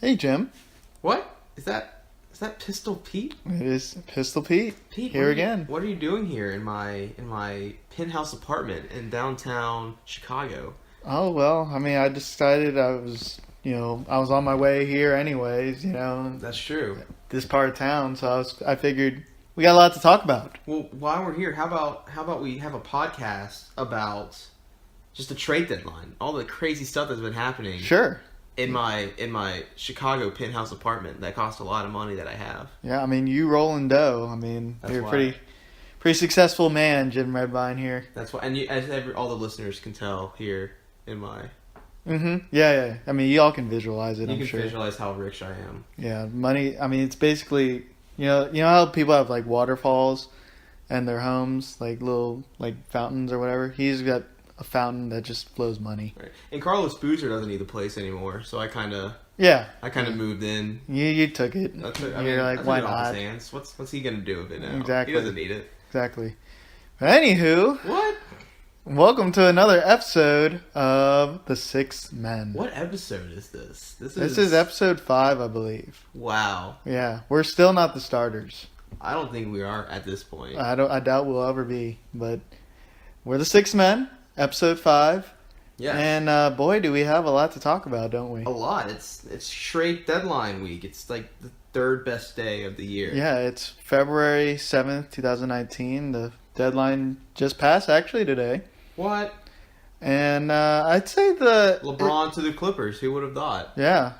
Hey, Jim. What? Is that Pistol Pete? It is Pistol Pete. Pete, Here again. What are you doing here in my penthouse apartment in downtown Chicago? Oh, well, I mean, I decided I was on my way here anyways, That's true. this part of town, so I figured we got a lot to talk about. Well, while we're here, how about we have a podcast about just the trade deadline, all the crazy stuff that's been happening. Sure. In my Chicago penthouse apartment that cost a lot of money that I have. Yeah, I mean, you rolling dough. I mean, That's you're a why. pretty successful man, Jim Redvine here. That's why, and all the listeners can tell here in my. Mm-hmm. Yeah. I mean, y'all can visualize it, You I'm can sure. visualize how rich I am. Yeah, money. I mean, it's basically you know how people have like waterfalls and their homes, like little like fountains or whatever. He's got a fountain that just flows money. Right. And Carlos Boozer doesn't need the place anymore, so I kind of moved in. You took it. You're like, why not? Hands. What's he gonna do with it now? Exactly. He doesn't need it. Exactly. But anywho, What? welcome to another episode of The Six Men. What episode is this? This is episode 5, I believe. Wow. Yeah, we're still not the starters. I don't think we are at this point. I doubt we'll ever be, but we're The Six Men. Episode 5. Yeah. And boy, do we have a lot to talk about, don't we? A lot. It's trade deadline week. It's like the third best day of the year. Yeah, it's February 7th, 2019. The deadline just passed actually today. What? And I'd say LeBron to the Clippers. Who would have thought? Yeah,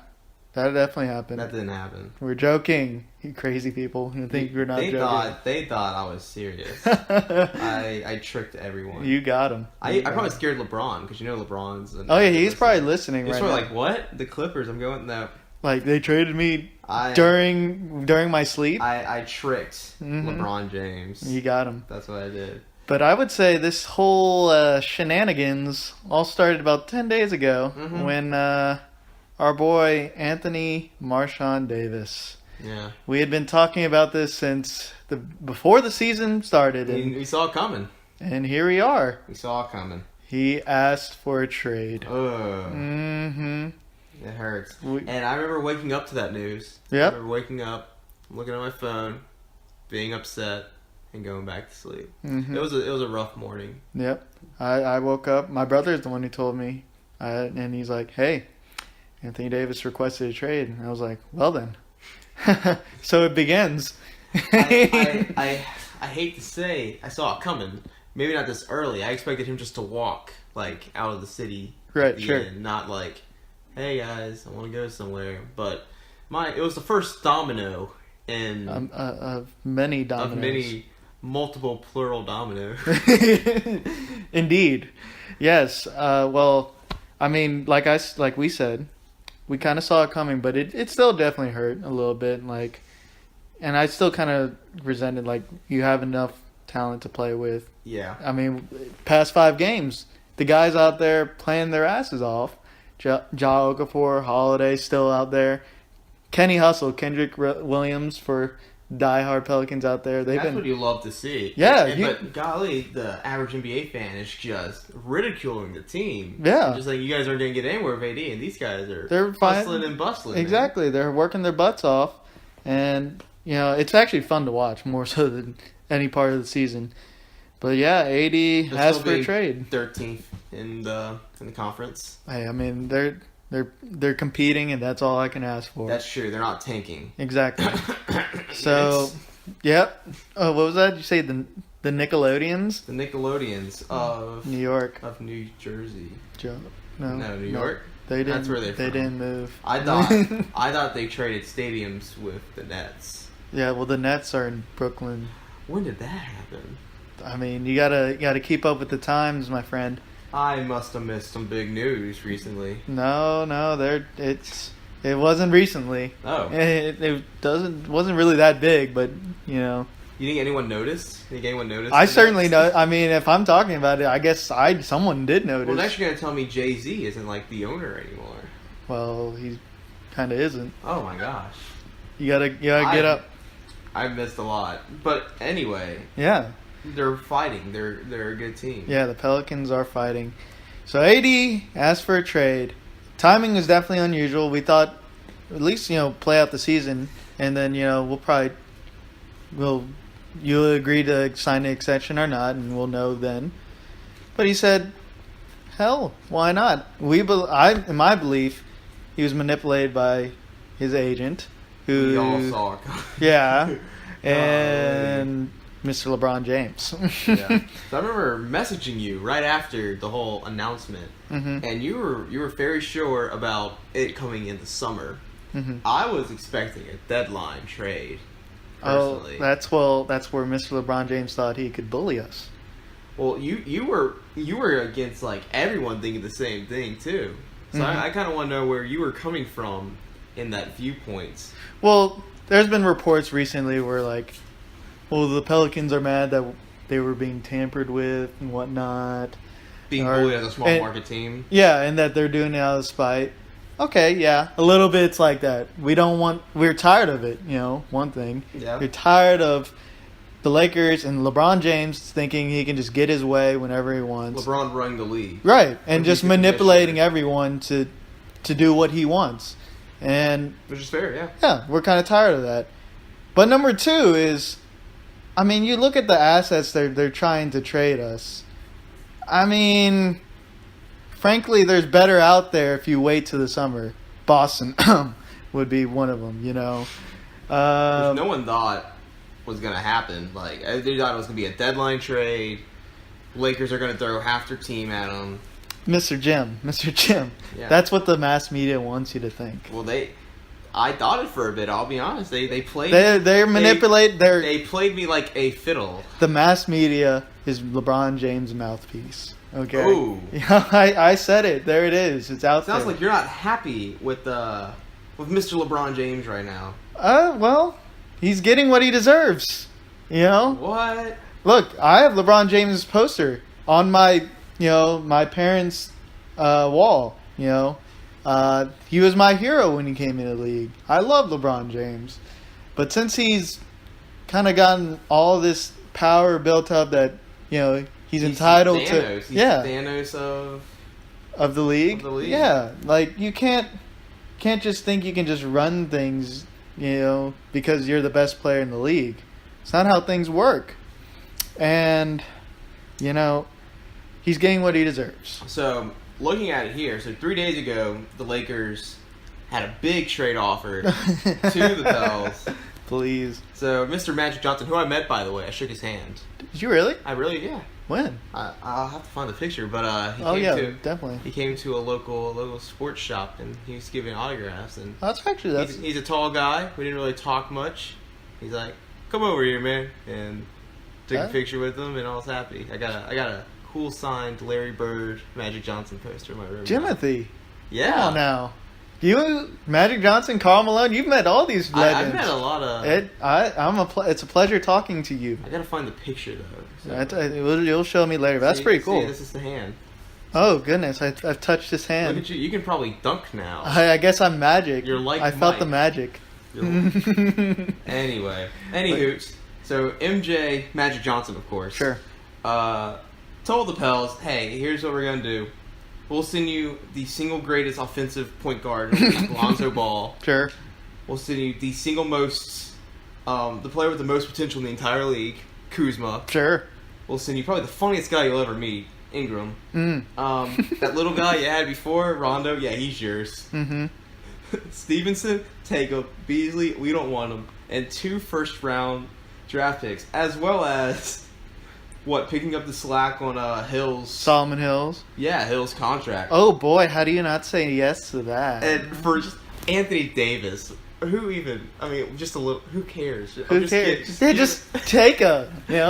that definitely happened. That didn't happen. We're joking, you crazy people who think we're not joking. They thought I was serious. I tricked everyone. You got him. I probably scared LeBron because LeBron's. Oh yeah, he's probably listening He's right probably now. like, what? The Clippers? I'm going no. Like they traded me I during my sleep. I tricked Mhm. LeBron James. You got him. That's what I did. But I would say this whole shenanigans all started about 10 days ago Mhm. when our boy Anthony Marshawn Davis. Yeah. We had been talking about this since before the season started, We saw it coming. and here we are. We saw it coming. He asked for a trade. Ugh. Mm-hmm. It hurts. We- And I remember waking up to that news. Yep. I remember waking up, looking at my phone, being upset, and going back to sleep. Mm-hmm. It was a rough morning. Yep. I woke up. My brother's the one who told me, and he's like, "Hey, Anthony Davis requested a trade." And I was like, "Well then." So it begins. I hate to say I saw it coming. Maybe not this early. I expected him just to walk like out of the city. Right, at the sure. end, not like, hey guys, I want to go somewhere. But it was the first domino in Of many dominoes. of many multiple plural dominoes. Indeed. Yes. Well, I mean, like we said, we kind of saw it coming, but it still definitely hurt a little bit. And I still kind of resented, like, you have enough talent to play with. Yeah. I mean, past 5 games, the guys out there playing their asses off. Ja Okafor, Holiday still out there. Kenny Hustle, Kendrick Williams for diehard Pelicans out there. That's what you love to see. Yeah, but golly, the average NBA fan is just ridiculing the team. Yeah. Just like, you guys aren't going to get anywhere with AD, and these guys are They're fine. hustling and bustling. man. Exactly. They're working their butts off. And, it's actually fun to watch more so than any part of the season. But yeah, AD They'll asked still for a be trade. 13th in the conference. Hey, I mean, they're competing, and that's all I can ask for. That's true. They're not tanking. Exactly. So, yep. Oh, what was that? Did you say the Nickelodeons? The Nickelodeons of New York. New Jersey. No, New York. They didn't. That's where they're They from. didn't move. I thought they traded stadiums with the Nets. Yeah, well, the Nets are in Brooklyn. When did that happen? I mean, you gotta keep up with the times, my friend. I must have missed some big news recently. No, it wasn't recently. Oh. It wasn't really that big, but You think anyone noticed? I certainly know. I mean, if I'm talking about it, I guess someone did notice. Well, next you're gonna tell me Jay-Z isn't like the owner anymore. Well, he kind of isn't. Oh my gosh. You gotta get up. I missed a lot, but anyway, Yeah. they're fighting. They're a good team. Yeah, the Pelicans are fighting. So AD asked for a trade. Timing is definitely unusual. We thought, 'cause, like we said, we kind of saw it coming. We kind of at least play out the season, and then you'll agree to sign an extension or not, and we'll know then. But he said, hell, why not? In my belief, he was manipulated by his agent, who We all saw it coming. yeah, and Mr. LeBron James. Yeah. So I remember messaging you right after the whole announcement, Mhm. and you were very sure about it coming in the summer. Mhm. I was expecting a deadline trade. Oh, Personally. that's where Mr. LeBron James thought he could bully us. Well, you were against like everyone thinking the same thing too. So Mhm. I kind of want to know where you were coming from in that viewpoint. Well, there's been reports recently where the Pelicans are mad that they were being tampered with and whatnot. Being Or- bullied as a small and- market team. Yeah, and that they're doing it out of spite. Okay, yeah, a little bit it's like that. We're tired of it, one thing. Yeah. You're tired of the Lakers and LeBron James thinking he can just get his way whenever he wants. LeBron running the league. Right, and When just he's the manipulating commissioner. everyone to do what he wants. And Which is fair, yeah. yeah, we're kind of tired of that. But number two is, you look at the assets they're trying to trade us. Frankly, there's better out there if you wait till the summer. Boston would be one of them, Which no one thought was going to happen. Like, they thought it was going to be a deadline trade. Lakers are going to throw half their team at them. Mr. Jim. Yeah. That's what the mass media wants you to think. Well, I thought it for a bit. I'll be honest. They played. They manipulate. They played me like a fiddle. The mass media is LeBron James' mouthpiece. Okay. Ooh. Yeah, I said it. There it is. It's out Sounds there. like you're not happy with Mr. LeBron James right now. Well, he's getting what he deserves. What? Look, I have LeBron James' poster on my parents' wall. He was my hero when he came into the league. I love LeBron James, but since he's kind of gotten all this power built up that he's entitled to, Thanos. He's the Thanos of the league. Of the league. Yeah, you can't just think you can just run things, because you're the best player in the league. It's not how things work. And he's getting what he deserves. So, looking at it here, 3 days ago, the Lakers had a big trade offer to the Pels. Please. So, Mr. Magic Johnson, who I met, by the way, I shook his hand. Did you really? Yeah. When? I'll have to find the picture, but Definitely. he came to a local sports shop, and he was giving autographs, and That's he's a tall guy. We didn't really talk much. He's like, "Come over here, man," and took a picture with him, and I was happy. I got a cool signed Larry Bird Magic Johnson poster in my room. Jimothy. Yeah. Come on now. You, Magic Johnson, Karl Malone, you've met all these legends. I've met a lot of. It's a pleasure talking to you. I gotta find the picture though. You'll show me later. But that's pretty cool. See, this is the hand. Oh goodness, I've touched his hand. Look at you. You can probably dunk now. I guess I'm magic. You're like I felt Mike. the magic. Anyway, anywho, so MJ Magic Johnson, of course. Sure. Told the Pels, hey, here's what we're gonna do. We'll send you the single greatest offensive point guard, Lonzo Ball. Sure. We'll send you the single most, the player with the most potential in the entire league, Kuzma. Sure. We'll send you probably the funniest guy you'll ever meet, Ingram. Mm. That little guy you had before, Rondo, yeah, he's yours. Mm-hmm. Stevenson, take him. Beasley, we don't want him. And 2 first-round draft picks, as well as picking up the slack on Hill's. Solomon Hills. Yeah, Hill's contract. Oh boy, how do you not say yes to that? And for just Anthony Davis, who even? I mean, just a little. Who cares? Who cares? Just take him.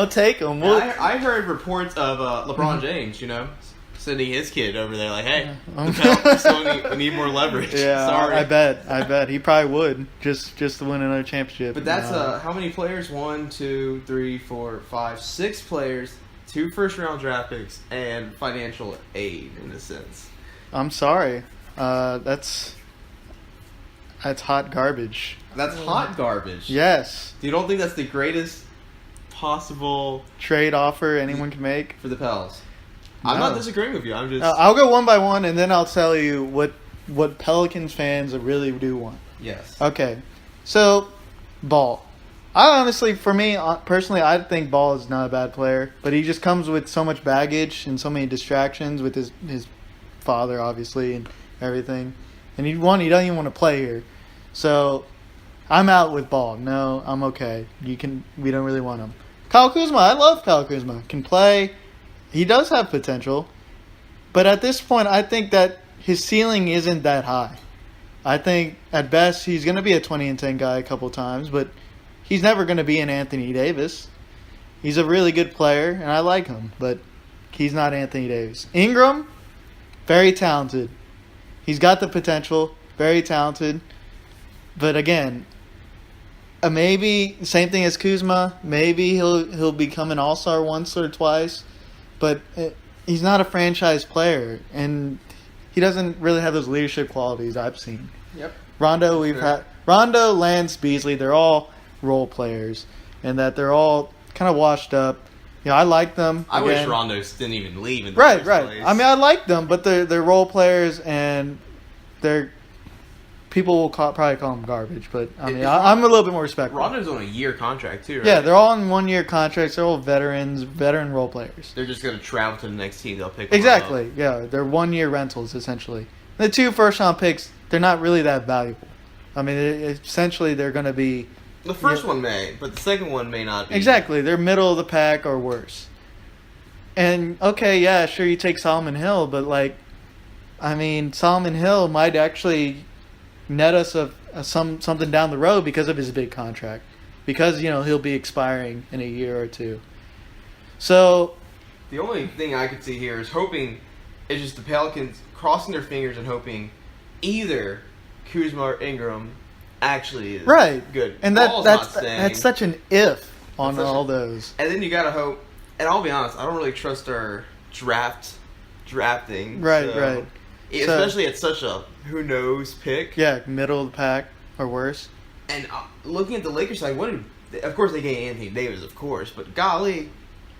Take him. I heard reports of LeBron James. Sending his kid over there, like, hey, we need more leverage. Yeah, sorry. I bet he probably would just to win another championship. But that's how many players? 1, 2, 3, 4, 5, 6 players, 2 first-round draft picks, and financial aid in a sense. I'm sorry, that's hot garbage. That's hot garbage. Yes, You don't think that's the greatest possible trade offer anyone can make. for the Pels? I'm No. not disagreeing with you. I'm just I'll go one by one, and then I'll tell you what Pelicans fans really do want. Yes. Okay. So, Ball. I honestly, for me, personally, I think Ball is not a bad player, but he just comes with so much baggage and so many distractions with his father, obviously, and everything. And he doesn't even want to play here. So, I'm out with Ball. No, I'm okay. We don't really want him. Kyle Kuzma, I love Kyle Kuzma. Can play. He does have potential. But at this point, I think that his ceiling isn't that high. I think at best he's going to be a 20-10 guy a couple times, but he's never going to be an Anthony Davis. He's a really good player, and I like him, but he's not Anthony Davis. Ingram, very talented. He's got the potential, very talented. But again, maybe same thing as Kuzma. Maybe he'll become an all-star once or twice, but he's not a franchise player, and he doesn't really have those leadership qualities I've seen. Yep. Rondo, Rondo, Lance, Beasley. They're all role players, and that they're all kind of washed up. You know, I like them. I wish Rondo didn't even leave in the right. first place. I mean, I like them, but they're role players, and they're people will probably call them garbage. But I mean, I'm a little bit more respectful. Rondo's on a year contract too, right? Yeah, they're all on 1-year contracts. They're all veteran role players. They're just gonna travel to the next team. They'll pick them Exactly. up. Yeah, they're 1-year rentals essentially. The 2 first-round picks, they're not really that valuable. I mean, essentially, they're going to be. The first one may, but the second one may not be. Exactly. They're middle of the pack or worse. And, okay, yeah, sure, you take Solomon Hill, but, like, I mean, Solomon Hill might actually net us something down the road because of his big contract. Because, you know, he'll be expiring in a year or two. So. The only thing I could see here is just the Pelicans crossing their fingers and hoping either Kuzma or Ingram actually is good. And that's such an if on all those. And then you gotta hope. And I'll be honest, I don't really trust our drafting. Right. Especially at such a who knows pick. Yeah, middle of the pack or worse. And looking at the Lakers side, of course they get Anthony Davis, of course, but golly,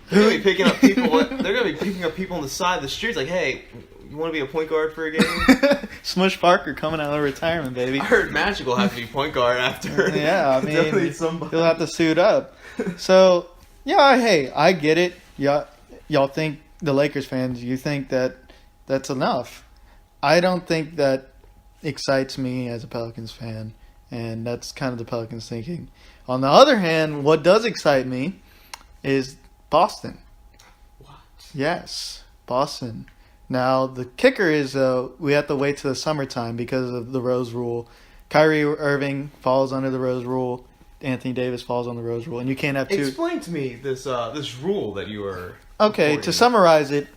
they're gonna be picking up people. They're gonna be picking up people on the side of the streets, like, hey, you want to be a point guard for a game? Smush Parker coming out of retirement, baby. I heard Magic will have to be point guard after. Yeah, I mean, he'll have to suit up. So, yeah, hey, I get it. Y'all think, the Lakers fans, you think that that's enough. I don't think that excites me as a Pelicans fan, and that's kind of the Pelicans thinking. On the other hand, what does excite me is Boston. What? Yes, Boston. Now, the kicker is we have to wait till the summertime because of the Rose Rule. Kyrie Irving falls under the Rose Rule. Anthony Davis falls on the Rose Rule. And you can't have two. Explain to me this rule that you are... Okay, to summarize it,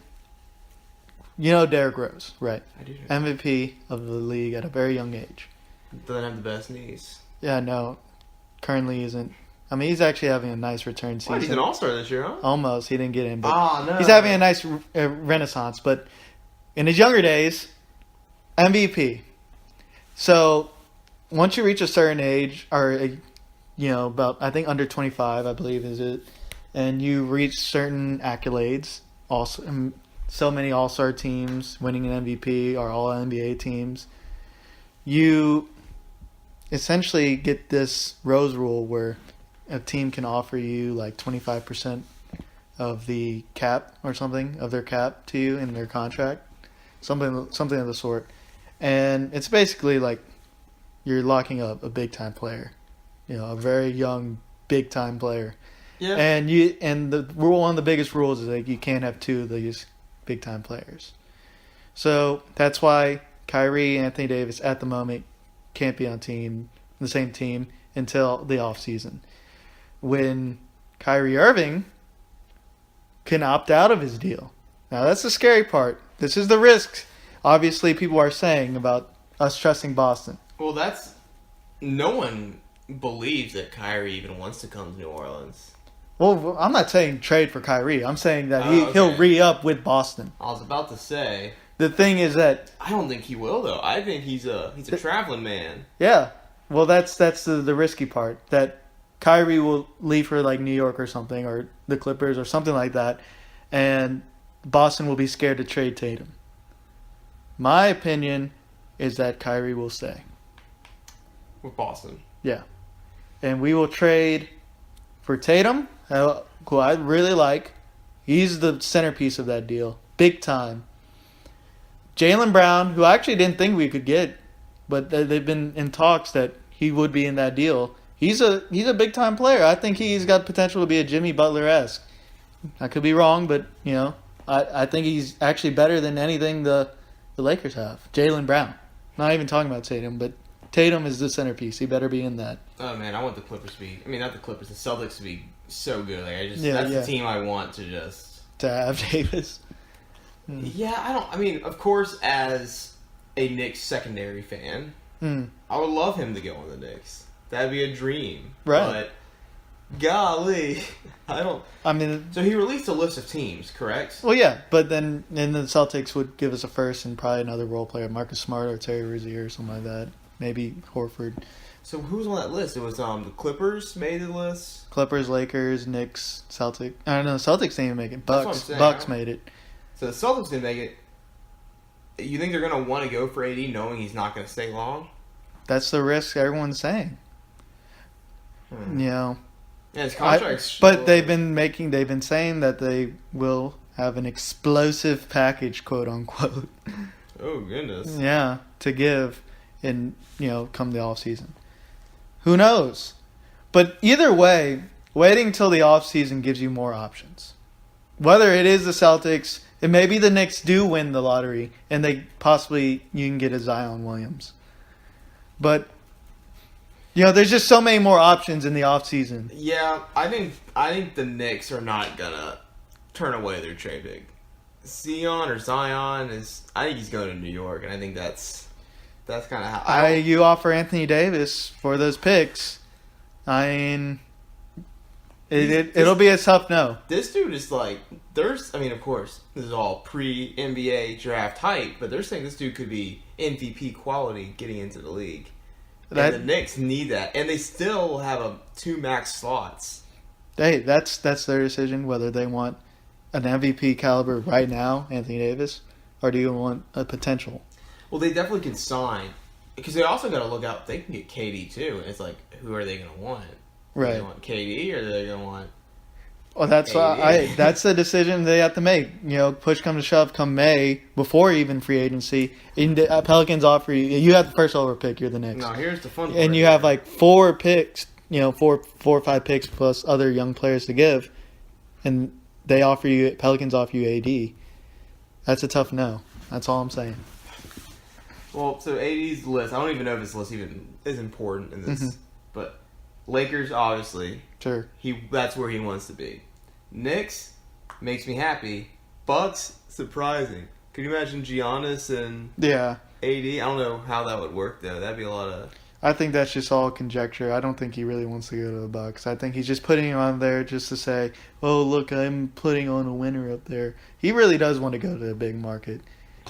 you know Derrick Rose, right? I do. MVP of the league at a very young age. Doesn't have the best knees. Yeah, no. Currently isn't. I mean, he's actually having a nice return season. He's an all-star this year, huh? Almost. He didn't get in. But no. He's having a nice renaissance. But in his younger days, MVP. So once you reach a certain age, or about, I think under 25, I believe is it, and you reach certain accolades, also so many all-star teams winning an MVP or all NBA teams, you essentially get this Rose Rule where a team can offer you like 25% of the cap or something of their cap to you in their contract, something of the sort, and it's basically like you're locking up a big time player, a very young big time player. Yeah. And the rule, one of the biggest rules is like you can't have two of these big time players. So that's why Kyrie, Anthony Davis at the moment can't be on the same team until the off season, when Kyrie Irving can opt out of his deal. Now that's the scary part. This is the risk. Obviously, people are saying about us trusting Boston. Well, no one believes that Kyrie even wants to come to New Orleans. Well, I'm not saying trade for Kyrie. I'm saying that he'll re-up with Boston. I was about to say. The thing is that I don't think he will, though. I think he's a traveling man. Yeah. Well, that's the risky part. That Kyrie will leave for like New York or something, or the Clippers or something like that, and Boston will be scared to trade Tatum. My opinion is that Kyrie will stay. with Boston. Yeah. And we will trade for Tatum, who I really like. He's the centerpiece of that deal. Big time. Jaylen Brown, who I actually didn't think we could get, but they've been in talks that he would be in that deal. He's a big time player. I think he's got potential to be a Jimmy Butler-esque. I could be wrong, but I think he's actually better than anything the Lakers have. Jaylen Brown. Not even talking about Tatum, but Tatum is the centerpiece. He better be in that. Oh man, I want the Clippers to be. I mean, not the Clippers. The Celtics to be so good. Like that's the team I want to just have Davis. Yeah, I mean, of course, as a Knicks secondary fan, I would love him to go on the Knicks. That'd be a dream. Right. But golly, I don't. I mean, so he released a list of teams, correct? Well, yeah, but then the Celtics would give us a first and probably another role player, Marcus Smart or Terry Rozier or something like that. Maybe Horford. So who was on that list? It was the Clippers made the list. Clippers, Lakers, Knicks, Celtics. I don't know. Celtics didn't even make it. Bucks made it. So the Celtics didn't make it. You think they're going to want to go for AD knowing he's not going to stay long? That's the risk everyone's saying. Yeah, his contract's but they've been saying that they will have an explosive package, quote unquote. Oh goodness. Yeah, to give in come the off season. Who knows? But either way, waiting till the off season gives you more options. Whether it is the Celtics, it may be the Knicks do win the lottery and you can get a Zion Williams. But there's just so many more options in the off season. Yeah, I think the Knicks are not gonna turn away their trade pick. Zion I think he's going to New York, and I think that's kind of how you offer Anthony Davis for those picks. I mean, it'll be a tough no. This dude is like, of course, this is all pre-NBA draft hype, but they're saying this dude could be MVP quality getting into the league. And the Knicks need that, and they still have 2 max slots. Hey, that's their decision whether they want an MVP caliber right now, Anthony Davis, or do you want a potential? Well, they definitely can sign, because they also got to look out. They can get KD too, and it's like, who are they going to want? Right. Do they want KD, or are they going to want? Well, that's why that's the decision they have to make. Push come to shove, come May, before even free agency, Pelicans offer you have the first over pick. You're the Knicks. No, here's the fun part. And you have like 4 picks, 4 or 5 picks plus other young players to give, and Pelicans offer you AD. That's a tough no. That's all I'm saying. Well, so AD's list. I don't even know if this list even is important in this, but Lakers obviously. Sure. That's where he wants to be. Knicks makes me happy. Bucks surprising. Could you imagine Giannis and AD? I don't know how that would work though. That'd be a lot of. I think that's just all conjecture. I don't think he really wants to go to the Bucks. I think he's just putting him on there just to say, "Oh, look, I'm putting on a winner up there." He really does want to go to a big market.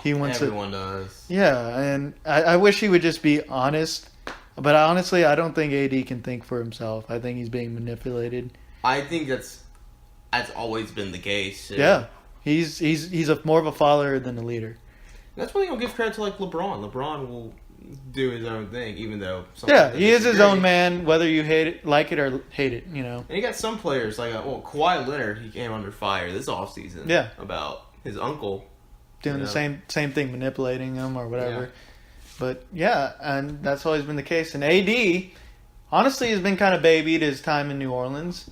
Everyone does. Yeah, and I wish he would just be honest. But honestly, I don't think AD can think for himself. I think he's being manipulated. I think that's always been the case. Too. Yeah, he's more of a follower than a leader. That's why you don't give credit to like LeBron. LeBron will do his own thing, even though. He is his own man, whether you like it or hate it. And you got some players like Kawhi Leonard. He came under fire this offseason. Yeah. About his uncle doing the same thing, manipulating him or whatever. Yeah. But, yeah, and that's always been the case. And AD, honestly, has been kind of babied his time in New Orleans.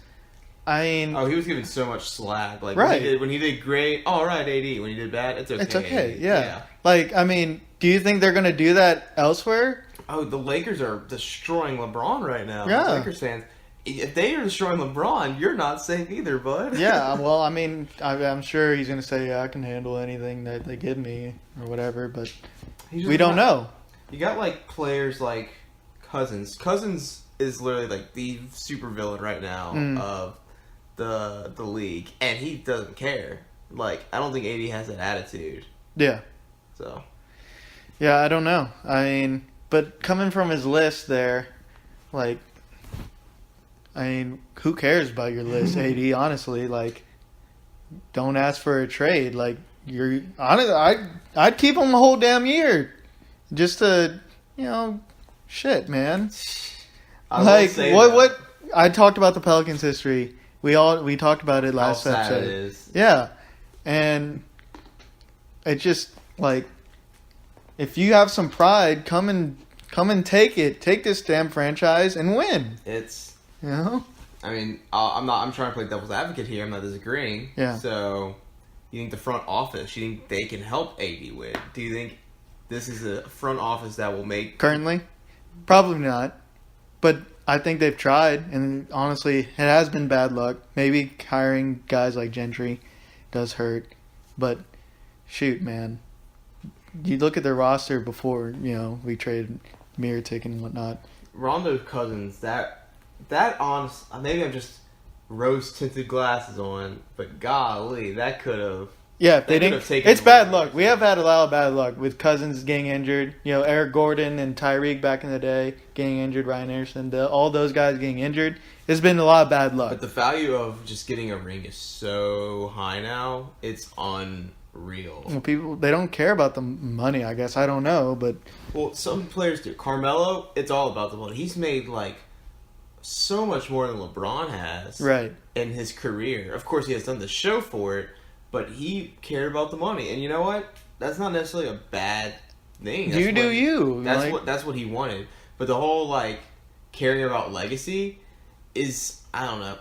I mean... he was given so much slack. Like, right. When he did great, all right, AD. When he did bad, it's okay. It's okay, yeah. Like, I mean, do you think they're going to do that elsewhere? Oh, the Lakers are destroying LeBron right now. Yeah. Lakers fans. If they are destroying LeBron, you're not safe either, bud. Yeah, well, I mean, I'm sure he's going to say, I can handle anything that they give me or whatever, but... We don't know. You got like players like Cousins. Cousins is literally like the super villain right now of the league, and he doesn't care. Like, I don't think AD has that attitude. Yeah. So. Yeah, I don't know. I mean, but coming from his list there, like, I mean, who cares about your list, AD? Honestly, like, don't ask for a trade. Like, I'd keep him the whole damn year, just to, Shit, man. I will Like say what I talked about the Pelicans history. We talked about it last how sad episode. it is. Yeah. And it's just like if you have some pride, come and take it. Take this damn franchise and win. It's You know? I mean, I'm trying to play devil's advocate here. I'm not disagreeing. Yeah. So, you think the front office? You think they can help AD win? Do you think this is a front office that will make Currently? Probably not. But I think they've tried, and honestly, it has been bad luck. Maybe hiring guys like Gentry does hurt, but shoot, man, you look at their roster before we traded Mirotic and whatnot. Rondo Cousins? That honest. Maybe I'm just rose tinted glasses on, but golly, that could have. Yeah, if they They didn't. could've taken It's him bad away. luck. We have had a lot of bad luck with Cousins getting injured. Eric Gordon and Tyreek back in the day getting injured. Ryan Anderson, all those guys getting injured. It's been a lot of bad luck. But the value of just getting a ring is so high now. It's unreal. Well, people they don't care about the money. I guess I don't know, but Well, some players do. Carmelo, it's all about the money. He's made like so much more than LeBron has right. in his career. Of course, he has done the show for it, but he cared about the money. And you know what? That's not necessarily a bad thing. That's You do you. That's what he wanted. But the whole like caring about legacy is I don't know.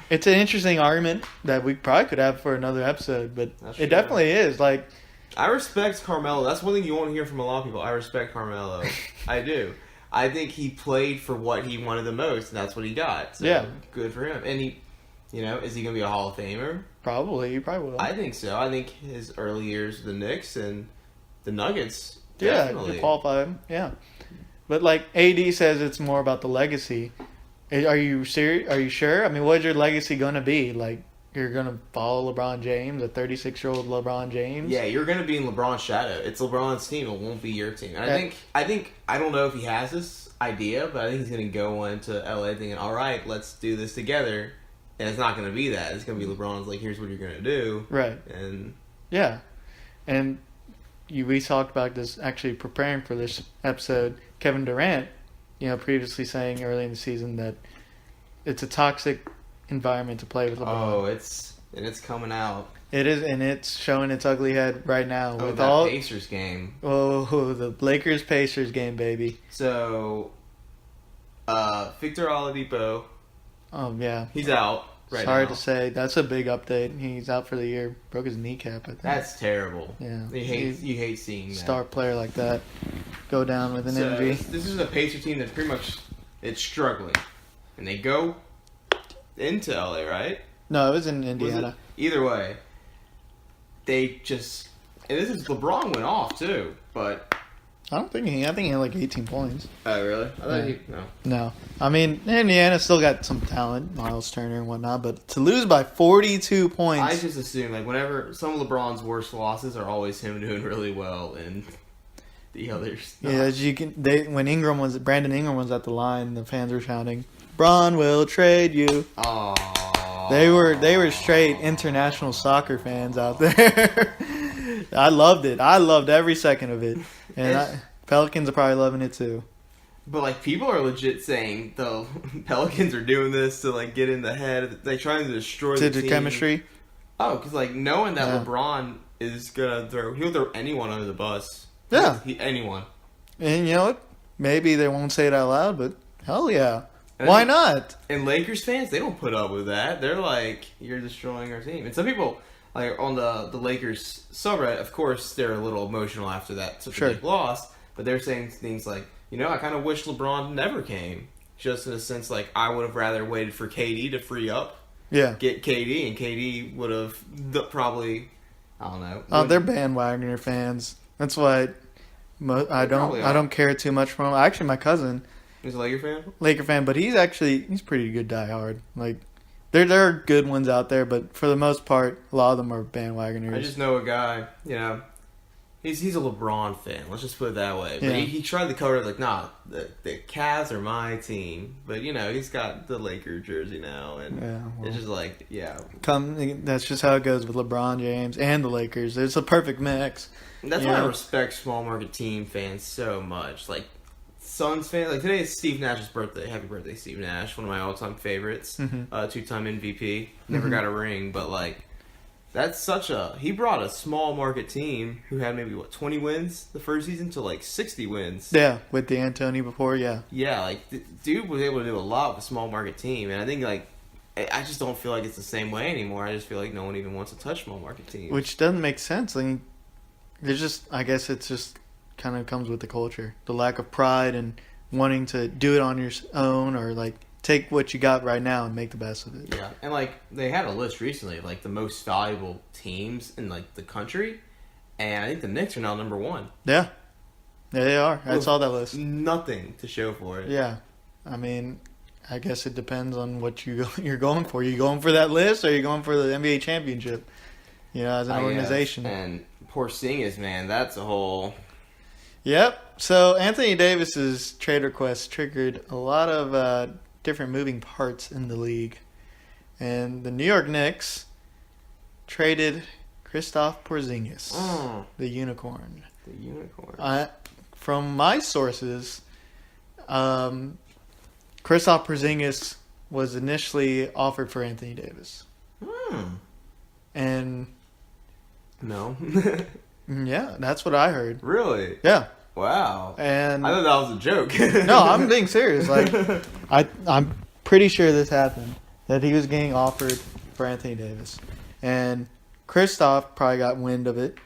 It's an interesting argument that we probably could have for another episode, but That's it true. definitely is. Like, I respect Carmelo. That's one thing you won't hear from a lot of people. I respect Carmelo. I do. I think he played for what he wanted the most, and that's what he got. So Yeah. good for him. And he, is he going to be a Hall of Famer? probably, you probably will. I think so. I think his early years with the Knicks and the Nuggets, yeah, definitely. to qualify him. Yeah, but like AD says, it's more about the legacy. Are you serious? Are you sure? I mean, what's your legacy going to be? Like, you're going to follow LeBron James, a 36-year-old LeBron James? Yeah, you're going to be in LeBron's shadow. It's LeBron's team. It won't be your team. And I think I don't know if he has this idea, but I think he's going to go into LA thinking, all right, let's do this together. And it's not going to be that. It's going to be LeBron's like, here's what you're going to do. Right. And Yeah. And we talked about this actually preparing for this episode. Kevin Durant, previously saying early in the season that it's a toxic environment to play with LeBron. it's coming out. It is, and it's showing its ugly head right now with that all. Pacers game. Oh, the Lakers Pacers game, baby. So, Victor Oladipo, Oh yeah, he's out right Sorry now. to say, that's a big update. He's out for the year. Broke his kneecap, I think. That's terrible. Yeah. You hate seeing that. Star player like that go down with an So, injury. this is a Pacer team that's pretty much it's struggling, and they go into LA, right? No, it was in Was Indiana. it? Either way, they just and this is LeBron went off too, but I think he had like 18 points. oh really? I thought Yeah. no. No. I mean, Indiana still got some talent, Miles Turner and whatnot, but to lose by 42 points. I just assume like whenever some of LeBron's worst losses are always him doing really well and the others. Not. Yeah, as you can. When Brandon Ingram was at the line, the fans were shouting, "Bron will trade you." Aww. They were straight international soccer fans out there. I loved it. I loved every second of it, and Pelicans are probably loving it too. But like people are legit saying the Pelicans are doing this to like get in the head. They're trying to destroy the team. Chemistry. Oh, because like knowing that Yeah. LeBron is gonna he'll throw anyone under the bus. Yeah. Anyone. And you know what? Maybe they won't say it out loud, but hell yeah. And Why I think- not? And Lakers fans, they don't put up with that. They're like, you're destroying our team. And some people, like on the Lakers subreddit, of course, they're a little emotional after that such Sure. a big loss. But they're saying things like, I kind of wish LeBron never came. Just in a sense, like, I would have rather waited for KD to free up, Yeah. get KD, and KD would have probably, I don't know. Oh, they're bandwagoner fans. That's why I probably are. don't care too much for them. Actually, my cousin, He's a Laker fan? Laker fan, but he's pretty good diehard. Like there are good ones out there, but for the most part, a lot of them are bandwagoners. I just know a guy, he's a LeBron fan. Let's just put it that way. But Yeah. he tried to cover it like, nah, the Cavs are my team. But he's got the Laker jersey now, and Yeah, well. it's just like, yeah, That's just how it goes with LeBron James and the Lakers. It's a perfect mix. that's Yeah. why I respect small market team fans so much. Like Suns fan. Like today is Steve Nash's birthday. Happy birthday, Steve Nash! One of my all-time favorites. Mm-hmm. Two-time MVP. Never Mm-hmm. got a ring, but like that's such a. He brought a small market team who had maybe 20 wins the first season to like 60 wins. Yeah, with D'Antoni before, yeah. Yeah, like dude was able to do a lot with a small market team, and I think like I just don't feel like it's the same way anymore. I just feel like no one even wants to touch small market teams. Which doesn't make sense. I mean, there's just, I guess it's just kind of comes with the culture. The lack of pride and wanting to do it on your own, or like take what you got right now and make the best of it. Yeah, and like they had a list recently of like the most valuable teams in like the country, and I think the Knicks are now number one. Yeah. Yeah, they are. I With saw that list. Nothing to show for it. Yeah. I mean, I guess it depends on what you're going for. Are you going for that list, or are you going for the NBA championship? You know, as an organization. Guess. And Porzingis, man, that's a whole. Yep. So Anthony Davis's trade request triggered a lot of different moving parts in the league, and the New York Knicks traded Kristaps Porzingis, the unicorn. The unicorn. From my sources, Kristaps Porzingis was initially offered for Anthony Davis, and no. yeah, that's what I heard. Really? Yeah. Wow. And I thought that was a joke. no, I'm being serious. Like, I'm pretty sure this happened, that he was getting offered for Anthony Davis, and Kristaps probably got wind of it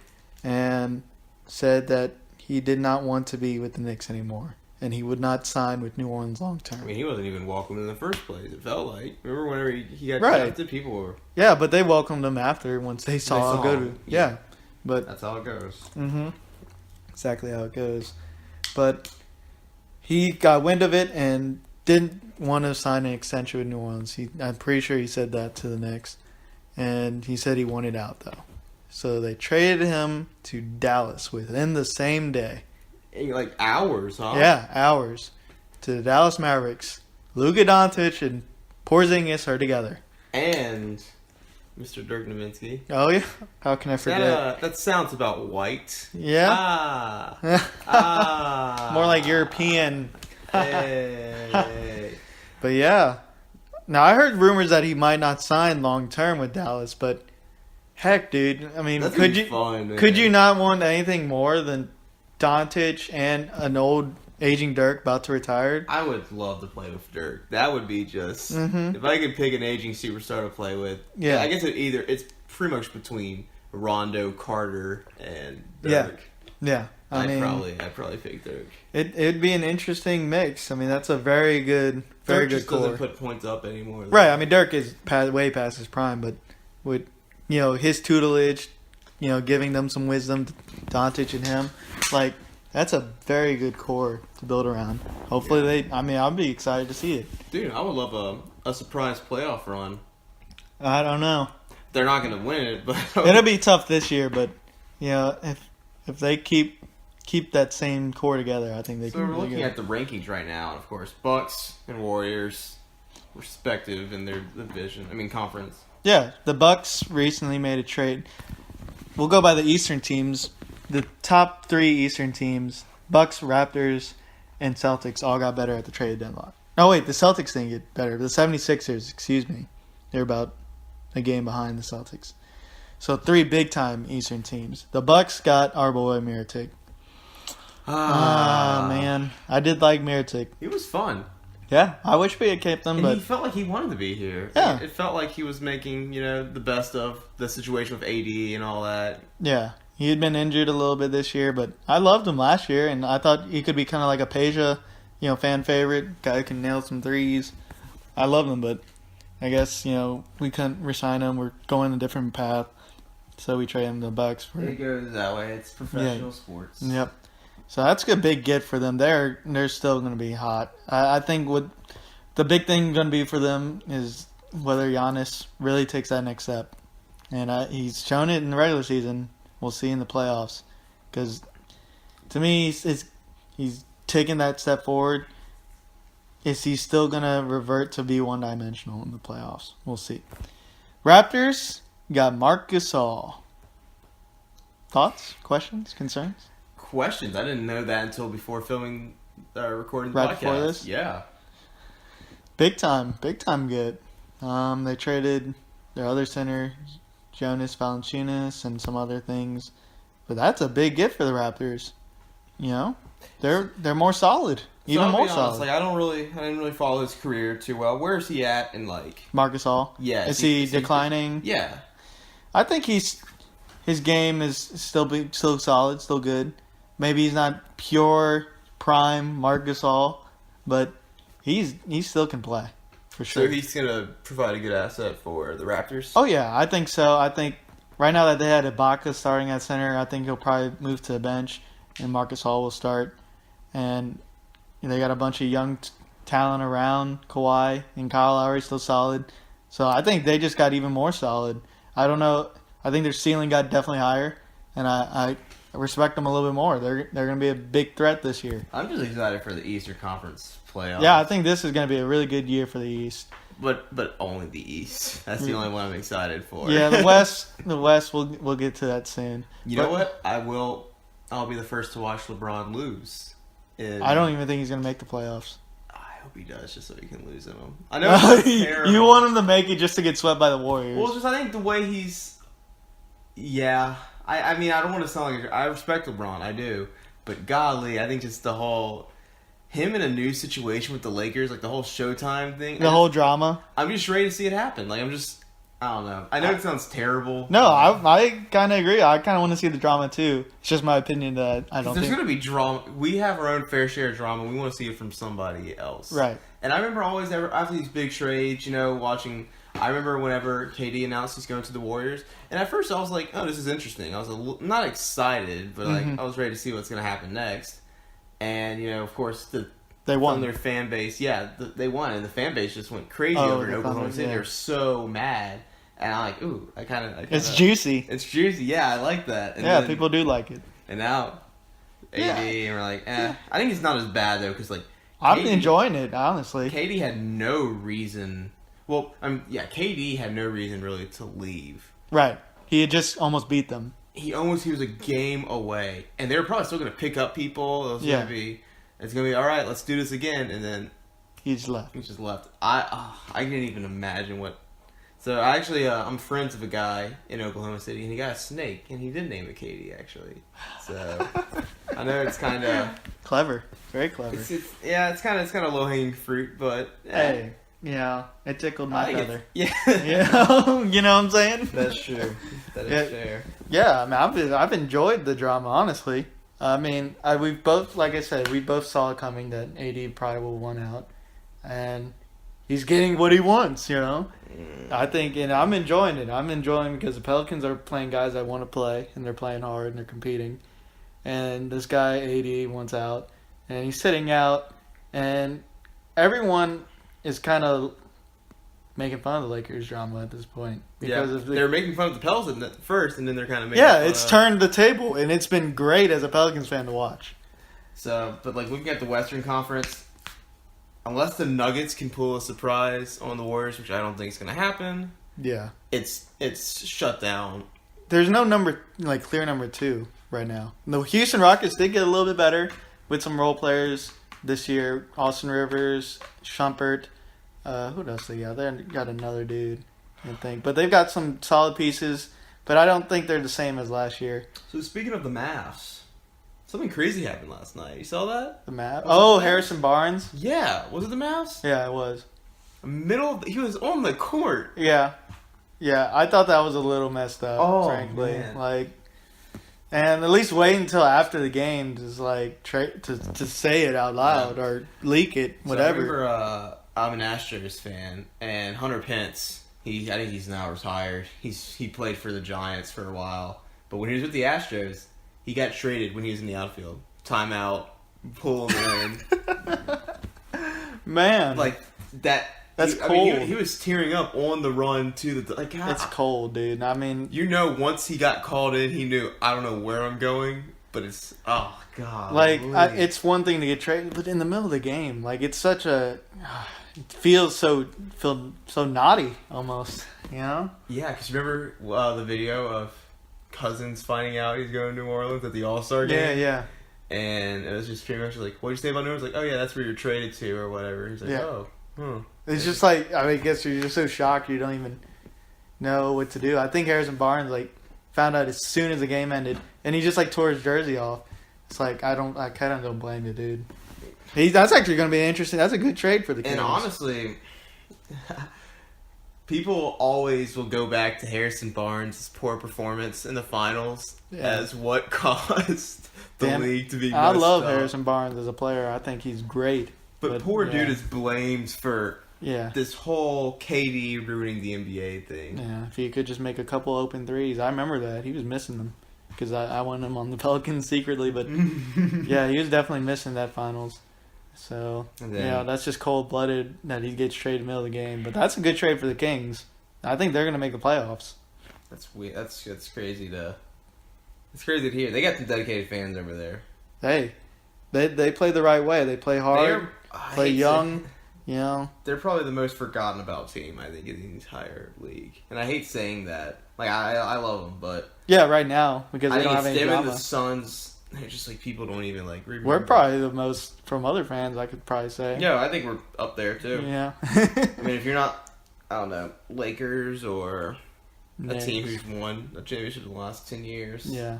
and said that he did not want to be with the Knicks anymore, and he would not sign with New Orleans long term. I mean, he wasn't even welcome in the first place. It felt like. Remember whenever he got Right. drafted, people were. Yeah, but they welcomed him after once they saw how good. him. Yeah, but That's how it goes. mm-hmm. Exactly how it goes. But he got wind of it and didn't want to sign an extension with New Orleans. I'm pretty sure he said that to the Knicks. And he said he wanted out, though. So they traded him to Dallas within the same day. In like hours, huh? Yeah, hours. To the Dallas Mavericks. Luka Doncic and Porzingis are together. And Mr. Dirk Nowitzki. Oh, yeah? How can I forget? That sounds about white. Yeah? Ah. More like European. Hey. But yeah. Now, I heard rumors that he might not sign long term with Dallas, but heck, dude. I mean, That's could you fun, man. could you not want anything more than Doncic and an old aging Dirk about to retire? I would love to play with Dirk. That would be just if I could pick an aging superstar to play with. Yeah. I guess it's pretty much between Rondo, Carter, and Yeah. Dirk. Yeah. I'd probably pick Dirk. It'd be an interesting mix. I mean, that's a very good Dirk good just core. doesn't put points up anymore. Right. I mean, Dirk is way past his prime, but with his tutelage, giving them some wisdom, Doncic and him, like that's a very good core to build around. Hopefully I'll be excited to see it. Dude, I would love a surprise playoff run. I don't know. They're not going to win it, but It'll be tough this year, but if they keep that same core together, I think they So can. we're Really looking good. at the rankings right now, and of course, Bucks and Warriors, respective in their division. I mean, conference. Yeah, the Bucks recently made a trade. We'll go by the Eastern teams. The top 3 Eastern teams, Bucks, Raptors, and Celtics, all got better at the trade deadline. No, wait, the Celtics didn't get better. The 76ers, excuse me, they're about a game behind the Celtics. So 3 big-time Eastern teams. The Bucks got our boy Mirotic. Man. I did like Mirotic. He was fun. Yeah, I wish we had kept him, And but he felt like he wanted to be here. Yeah. It felt like he was making, the best of the situation with AD and all that. yeah, he had been injured a little bit this year, but I loved him last year, and I thought he could be kind of like a Peja, fan favorite, guy who can nail some threes. I love him, but I guess, we couldn't resign him. We're going a different path, so we trade him to the Bucks. It goes that way. It's professional sports. Yep. So that's a big get for them. They're still going to be hot. I think what the big thing going to be for them is whether Giannis really takes that next step. And he's shown it in the regular season. We'll see in the playoffs. Because to me, he's taking that step forward. Is he still going to revert to be one-dimensional in the playoffs? We'll see. Raptors got Marc Gasol. Thoughts? Questions? Concerns? Questions. I didn't know that until before filming recording the Right podcast. before this? Yeah. Big time good. They traded their other center, Jonas Valanciunas, and some other things, but that's a big get for the Raptors. You know, they're more solid, even more solid. Like I didn't really follow his career too well. Where is he at in like Marcus All? Yeah, Is he declining? Yeah. I think his game is still solid, still good. Maybe he's not pure prime Marcus All, but he still can play for sure. So he's gonna provide a good asset for the Raptors. Oh yeah, I think so. I think right now that they had Ibaka starting at center, I think he'll probably move to the bench and Marcus Hall will start. And they got a bunch of young talent around. Kawhi and Kyle Lowry still solid. So I think they just got even more solid. I don't know. I think their ceiling got definitely higher, and I respect them a little bit more. They're going to be a big threat this year. I'm just excited for the Eastern Conference playoffs. Yeah, I think this is going to be a really good year for the East. But only the East. That's the only one I'm excited for. Yeah, the West. We'll get to that soon. You know what? I'll be the first to watch LeBron lose. I don't even think he's going to make the playoffs. I hope he does, just so he can lose in them. I know it's terrible. You want him to make it just to get swept by the Warriors. Well, just I think the way he's... Yeah. I mean, I don't want to sound like... I respect LeBron, I do. But golly, I think just the whole... Him in a new situation with the Lakers, like the whole Showtime thing. The whole drama. I'm just ready to see it happen. Like, I don't know. I know it sounds terrible. No, I kind of agree. I kind of want to see the drama too. It's just my opinion that I don't think... There's going to be drama. We have our own fair share of drama. We want to see it from somebody else. Right. And I remember always, after these big trades, watching... I remember whenever KD announced he's going to the Warriors, and at first I was like, oh, this is interesting. I was not excited, but I was ready to see what's going to happen next. And, of course, they won. From their fan base, they won, and the fan base just went crazy over in Oklahoma City. They were so mad. And I'm like, ooh, I kind of... It's juicy. It's juicy, yeah, I like that. And then, people do like it. And now, AD, and we're like, I think it's not as bad, though, because, I'm enjoying it, honestly. KD had no reason... Well, KD had no reason, really, to leave. Right. He had just almost beat them. He was a game away. And they were probably still going to pick up people. It's going to be, all right, let's do this again. And then... He just left. I can't even imagine what... So, I'm friends with a guy in Oklahoma City, and he got a snake, and he did name it Katie, actually. So, I know it's kind of... Clever. Very clever. It's kind of low-hanging fruit, but... Hey, it tickled my feather. Yeah. You know what I'm saying? That's true. That is fair. Yeah, I mean, I've enjoyed the drama, honestly. I mean, we both, like I said, we both saw it coming that AD probably will win out. And... he's getting what he wants, I think, and I'm enjoying it. I'm enjoying because the Pelicans are playing guys that want to play, and they're playing hard, and they're competing. And this guy, AD, wants out, and he's sitting out, and everyone is kind of making fun of the Lakers drama at this point. Because they're making fun of the Pelicans at first, and then they're kind of making fun it's turned the table, and it's been great as a Pelicans fan to watch. So, but looking at the Western Conference... Unless the Nuggets can pull a surprise on the Warriors, which I don't think is going to happen. Yeah. It's shut down. There's no clear number 2 right now. The Houston Rockets did get a little bit better with some role players this year. Austin Rivers, Shumpert. Who else they got? They got another dude, I think. But they've got some solid pieces, but I don't think they're the same as last year. So speaking of the Mavs... Something crazy happened last night. You saw that? The Mavs? Oh, Harrison Barnes? Yeah. Was it the Mavs? Yeah, it was. He was on the court. Yeah. Yeah, I thought that was a little messed up, frankly. Man. And at least wait until after the game to say it out loud or leak it, whatever. So I remember I'm an Astros fan, and Hunter Pence, I think he's now retired. He played for the Giants for a while. But when he was with the Astros... He got traded when he was in the outfield. Timeout, pull him in. Man. That's cold. I mean, he was tearing up on the run to the... It's cold, dude. I mean... once he got called in, he knew, I don't know where I'm going, but it's... Oh, God. It's one thing to get traded, but in the middle of the game, it's such a... It feels so naughty, almost, Yeah, because remember the video of... Cousins finding out he's going to New Orleans at the All-Star game. Yeah. And it was just pretty much like, what'd you say about New Orleans? Like, oh yeah, that's where you're traded to or whatever. He's like, Yeah. oh, huh. It's just like, I mean, I guess you're just so shocked you don't even know what to do. I think Harrison Barnes like found out as soon as the game ended, and he just like tore his jersey off. It's like I kind of don't blame you, dude. That's actually going to be interesting. That's a good trade for the Kings. And honestly, people always will go back to Harrison Barnes' poor performance in the finals as what caused the league to be messed I love up. Harrison Barnes as a player. I think he's great. But poor dude is blamed for this whole KD ruining the NBA thing. Yeah, if he could just make a couple open threes. I remember that. He was missing them because I wanted him on the Pelicans secretly. But, yeah, he was definitely missing that finals. So, that's just cold-blooded that he gets traded in the middle of the game. But that's a good trade for the Kings. I think they're going to make the playoffs. That's weird. That's crazy to... It's crazy to hear. They got some dedicated fans over there. Hey, they play the right way. They play hard, play young, you know. They're probably the most forgotten about team, I think, in the entire league. And I hate saying that. Like, I love them, but... Yeah, right now, because they don't have any drama. And the Suns... It's just like people don't even like remember. We're probably the most from other fans, I could probably say. Yeah, I think we're up there too. Yeah. I mean, if you're not, I don't know, Lakers or Knicks. A team who's won a championship in the last 10 years. Yeah,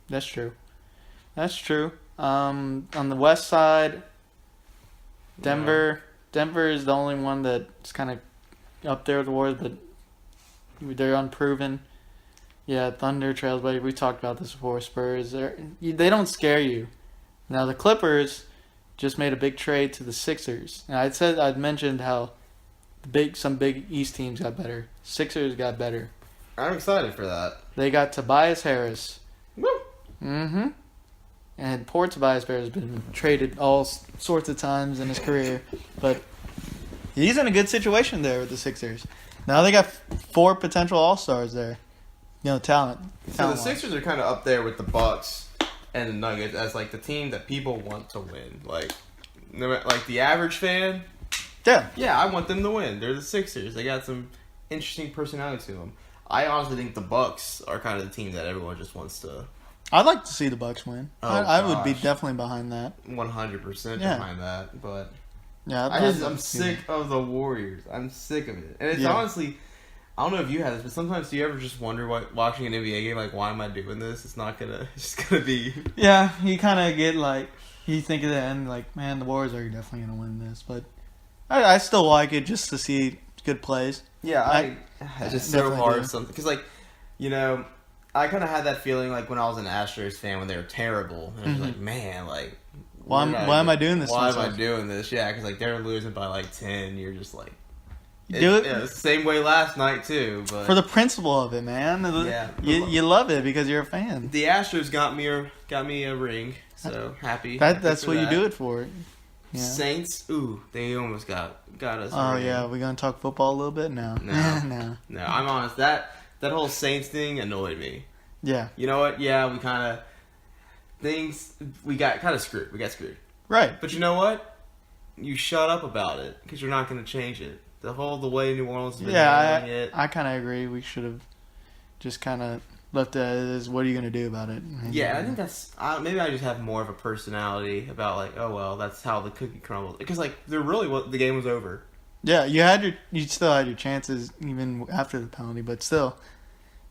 that's true. That's true. On the west side, Denver. Yeah. Denver is the only one that's kind of up there with the Warriors, but they're unproven. Yeah, Thunder, Trailblazers, we talked about this before. Spurs, they don't scare you. Now the Clippers just made a big trade to the Sixers, and I'd mentioned how some big East teams got better. Sixers got better. I'm excited for that. They got Tobias Harris. Woo! Mm-hmm. And poor Tobias Harris has been traded all sorts of times in his career, but he's in a good situation there with the Sixers. Now they got 4 potential All-Stars there. You know, talent. So the Sixers are kind of up there with the Bucks and the Nuggets as like the team that people want to win. Like the average fan. Yeah, I want them to win. They're the Sixers. They got some interesting personality to them. I honestly think the Bucks are kind of the team that everyone just wants to. I'd like to see the Bucks win. Oh, I would be definitely behind that. 100% behind that, but yeah, I'm sick of the Warriors. I'm sick of it, and it's honestly. I don't know if you have this, but sometimes do you ever just wonder watching an NBA game, like, why am I doing this? It's just gonna be... Yeah, you kind of get, like, you think at the end, like, man, the Warriors are definitely going to win this. But I still like it just to see good plays. Yeah, it's just so hard. Because, like, you know, I kind of had that feeling, like, when I was an Astros fan when they were terrible. And I was like, man, like... Why am I doing this? Why am I doing this? Yeah, because, like, they're losing by, like, 10. You're just like... Do it. Yeah, it's the same way last night too, but for the principle of it, man. Yeah, you love it because you're a fan. The Astros got me a ring, so happy. That's what you do it for. Yeah. Saints, they almost got us. Oh yeah, we gonna talk football a little bit now. No. I'm honest. That whole Saints thing annoyed me. Yeah. You know what? Yeah, we got kind of screwed. We got screwed. Right. But you know what? You shut up about it because you're not going to change it. The way New Orleans has been handling it. I kind of agree. We should have just kind of left it as, what are you going to do about it? Yeah, I think that's... maybe I just have more of a personality about, like, oh, well, that's how the cookie crumbles. Because, like, the game was over. Yeah, you still had your chances even after the penalty, but still.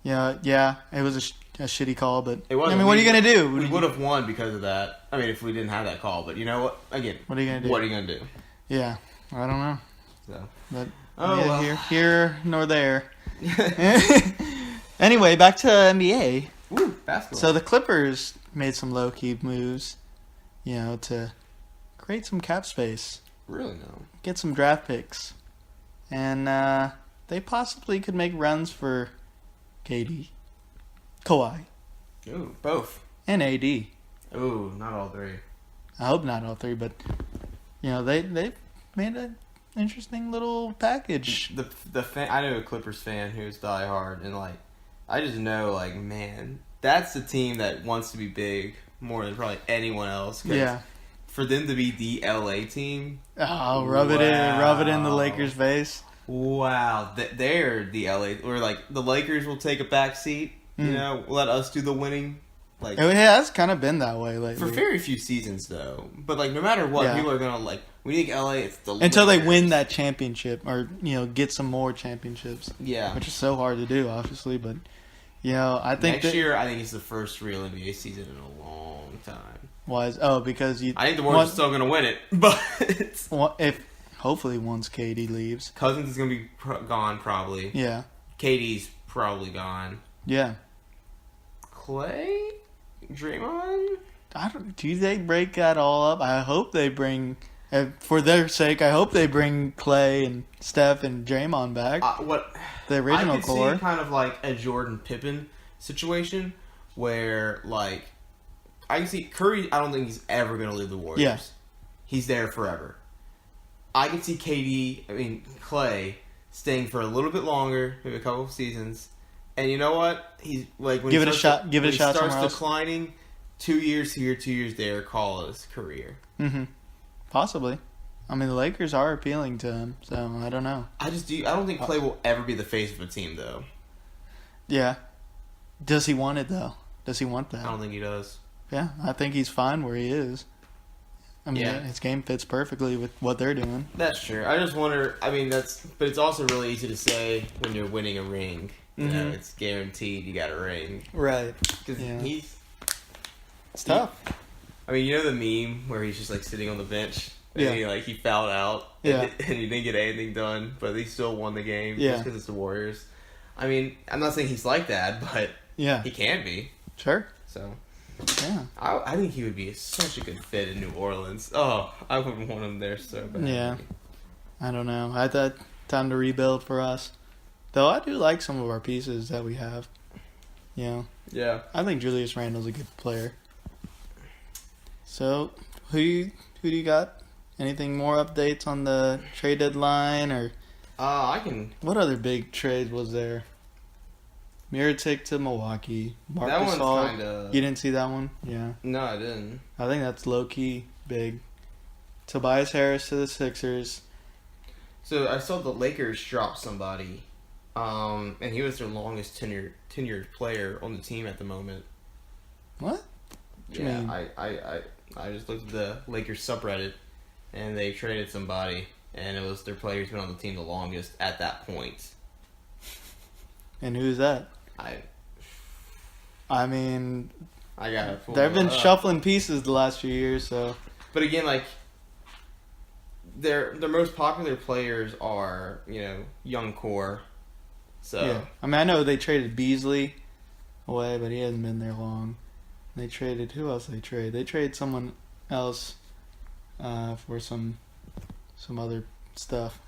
Yeah, it was a shitty call, but... what are you going to do? We would have won because of that. I mean, if we didn't have that call. But you know what? Again, what are you going to do? What are you going to do? Yeah, I don't know. So... But here nor there. Anyway, back to NBA. Ooh, basketball. So the Clippers made some low-key moves, to create some cap space. Really, no. Get some draft picks. And they possibly could make runs for KD, Kawhi. Ooh, both. And AD. Ooh, not all 3. I hope not all 3, but, they made a interesting little package. The fan, I know a Clippers fan who's diehard, and like, I just know, like, man, that's the team that wants to be big more than probably anyone else. Yeah. For them to be the LA team. Oh, rub it in the Lakers' face. Wow, they're the LA, or like the Lakers will take a back seat. Let us do the winning Like, it has kind of been that way lately. for very few seasons, though. But, like, no matter what, people are going to, like, we think LA, it's the until Lakers. they win that championship or, get some more championships. Yeah. Which is so hard to do, obviously. But, I think next year, I think it's the first real NBA season in a long time. Because I think the Warriors are still going to win it, but if hopefully once KD leaves, Cousins is going to be gone probably. Yeah. KD's probably gone. Yeah. Clay, Draymond. Do they break that all up? I hope they bring, for their sake. I hope they bring Clay and Steph and Draymond back. The original core. I could see kind of like a Jordan Pippen situation where like. I can see Curry. I don't think he's ever going to leave the Warriors. Yeah. He's there forever. I can see Clay staying for a little bit longer, maybe a couple of seasons. And you know what? He's like when give it a shot. Give it a shot. Starts somewhere else. declining. 2 years here, 2 years there. Call it his career. Mm-hmm. Possibly. I mean, the Lakers are appealing to him, so I don't know. I don't think Clay will ever be the face of a team, though. Yeah. Does he want it though? Does he want that? I don't think he does. Yeah, I think he's fine where he is. I mean, his game fits perfectly with what they're doing. That's true. I just wonder. I mean, but it's also really easy to say when you're winning a ring. You know, it's guaranteed you got a ring. Right. Because it's tough. I mean, you know the meme where he's just like sitting on the bench and he fouled out and he didn't get anything done, but he still won the game just because it's the Warriors. I mean, I'm not saying he's like that, but he can be. Sure. So. Yeah. I think he would be such a good fit in New Orleans. Oh, I would want him there so bad. Yeah. I don't know. I thought time to rebuild for us. Though I do like some of our pieces that we have. Yeah. I think Julius Randle's a good player. So, who do you got? Anything more updates on the trade deadline or? I can. What other big trade was there? Mirotic to Milwaukee. That one's kind of. You didn't see that one? Yeah. No, I didn't. I think that's low key big. Tobias Harris to the Sixers. So I saw the Lakers drop somebody, and he was their longest tenured player on the team at the moment. What? Yeah, I just looked at the Lakers subreddit, and they traded somebody, and it was their player's been on the team the longest at that point. And who's that? I mean, they've been shuffling pieces the last few years, so. But again, like, their most popular players are, young core. So. Yeah. I mean, I know they traded Beasley away, but he hasn't been there long. They traded, who else they traded? They traded someone else for some other stuff.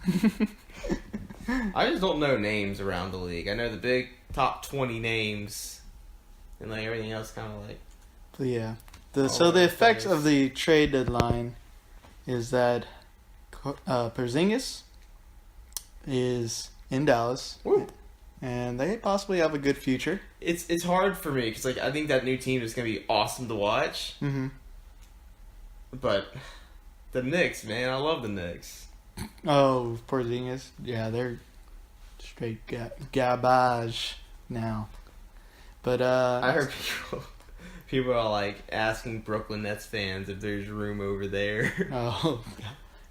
I just don't know names around the league. I know the big top 20 names, and like everything else kind of like. But yeah, the effects of the trade deadline is that Porzingis is in Dallas, and they possibly have a good future. It's hard for me because like I think that new team is gonna be awesome to watch. Mm-hmm. But the Knicks, man, I love the Knicks. Oh, Porzingis. Yeah, they're straight garbage now. But I heard people are like asking Brooklyn Nets fans if there's room over there. Oh,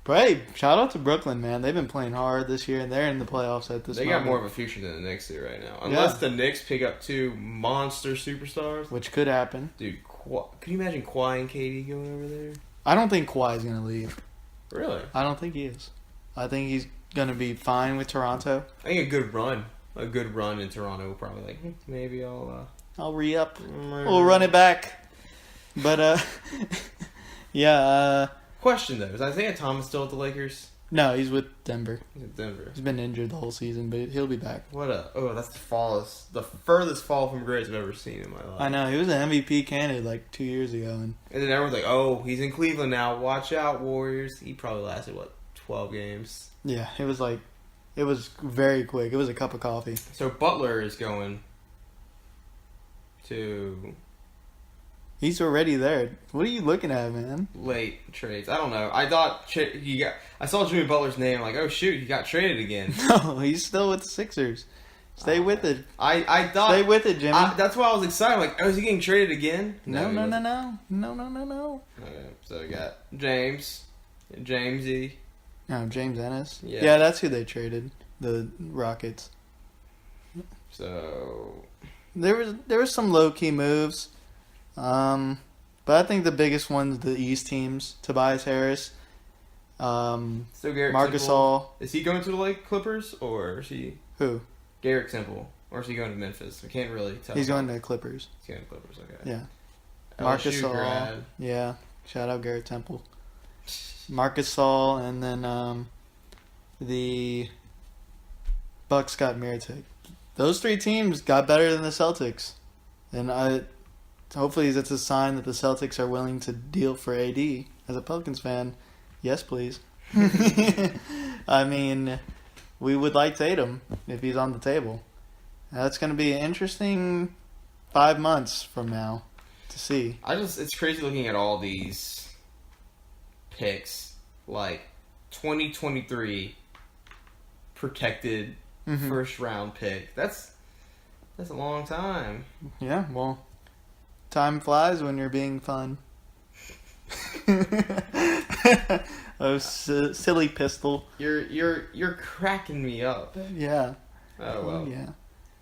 brave! Shout out to Brooklyn, man. They've been playing hard this year, and they're in the playoffs at this. They moment. got more of a future than the Knicks do right now, unless the Knicks pick up 2 monster superstars, which could happen. Dude, could you imagine Kawhi and KD going over there? I don't think Kawhi's gonna leave. Really? I don't think he is. I think he's going to be fine with Toronto. I think a good run in Toronto will probably like, maybe I'll re-up. We'll run it back. But, yeah. Question, though. Is Isaiah Thomas still at the Lakers? No, he's with Denver. He's at Denver. He's been injured the whole season, but he'll be back. That's the furthest fall from grace I've ever seen in my life. I know. He was an MVP candidate like 2 years ago. And then everyone's like, oh, he's in Cleveland now. Watch out, Warriors. He probably lasted, 12 games. Yeah, it was very quick. It was a cup of coffee. So Butler is going to... He's already there. What are you looking at, man? Late trades. I don't know. I saw Jimmy Butler's name. I'm like, oh shoot, he got traded again. No, he's still with the Sixers. Stay with it. I thought. Stay with it, Jimmy. That's why I was excited. Like, oh, is he getting traded again? No. Okay, so we got Jamesy. No, James Ennis. Yeah. Yeah, that's who they traded. The Rockets. So There was some low key moves, but I think the biggest one's the East teams. Tobias Harris, so Garrett Marcus Temple. All. Is he going to the Clippers or is he Who? Garrett Temple or is he going to Memphis? I can't really tell. He's going to Clippers. He's going to Clippers. Okay. Yeah. Marcus Marcus All. grad. Yeah. Shout out Garrett Temple. Marcus All, and then the Bucks got Mirotic. Those three teams got better than the Celtics, and hopefully that's a sign that the Celtics are willing to deal for AD. As a Pelicans fan, yes, please. I mean, we would like Tatum if he's on the table. That's going to be an interesting 5 months from now to see. It's crazy looking at all these picks, like 2023 protected first round pick. That's a long time. Yeah, well, time flies when you're being fun. Oh, silly pistol. You're cracking me up. Yeah. Oh well. Yeah.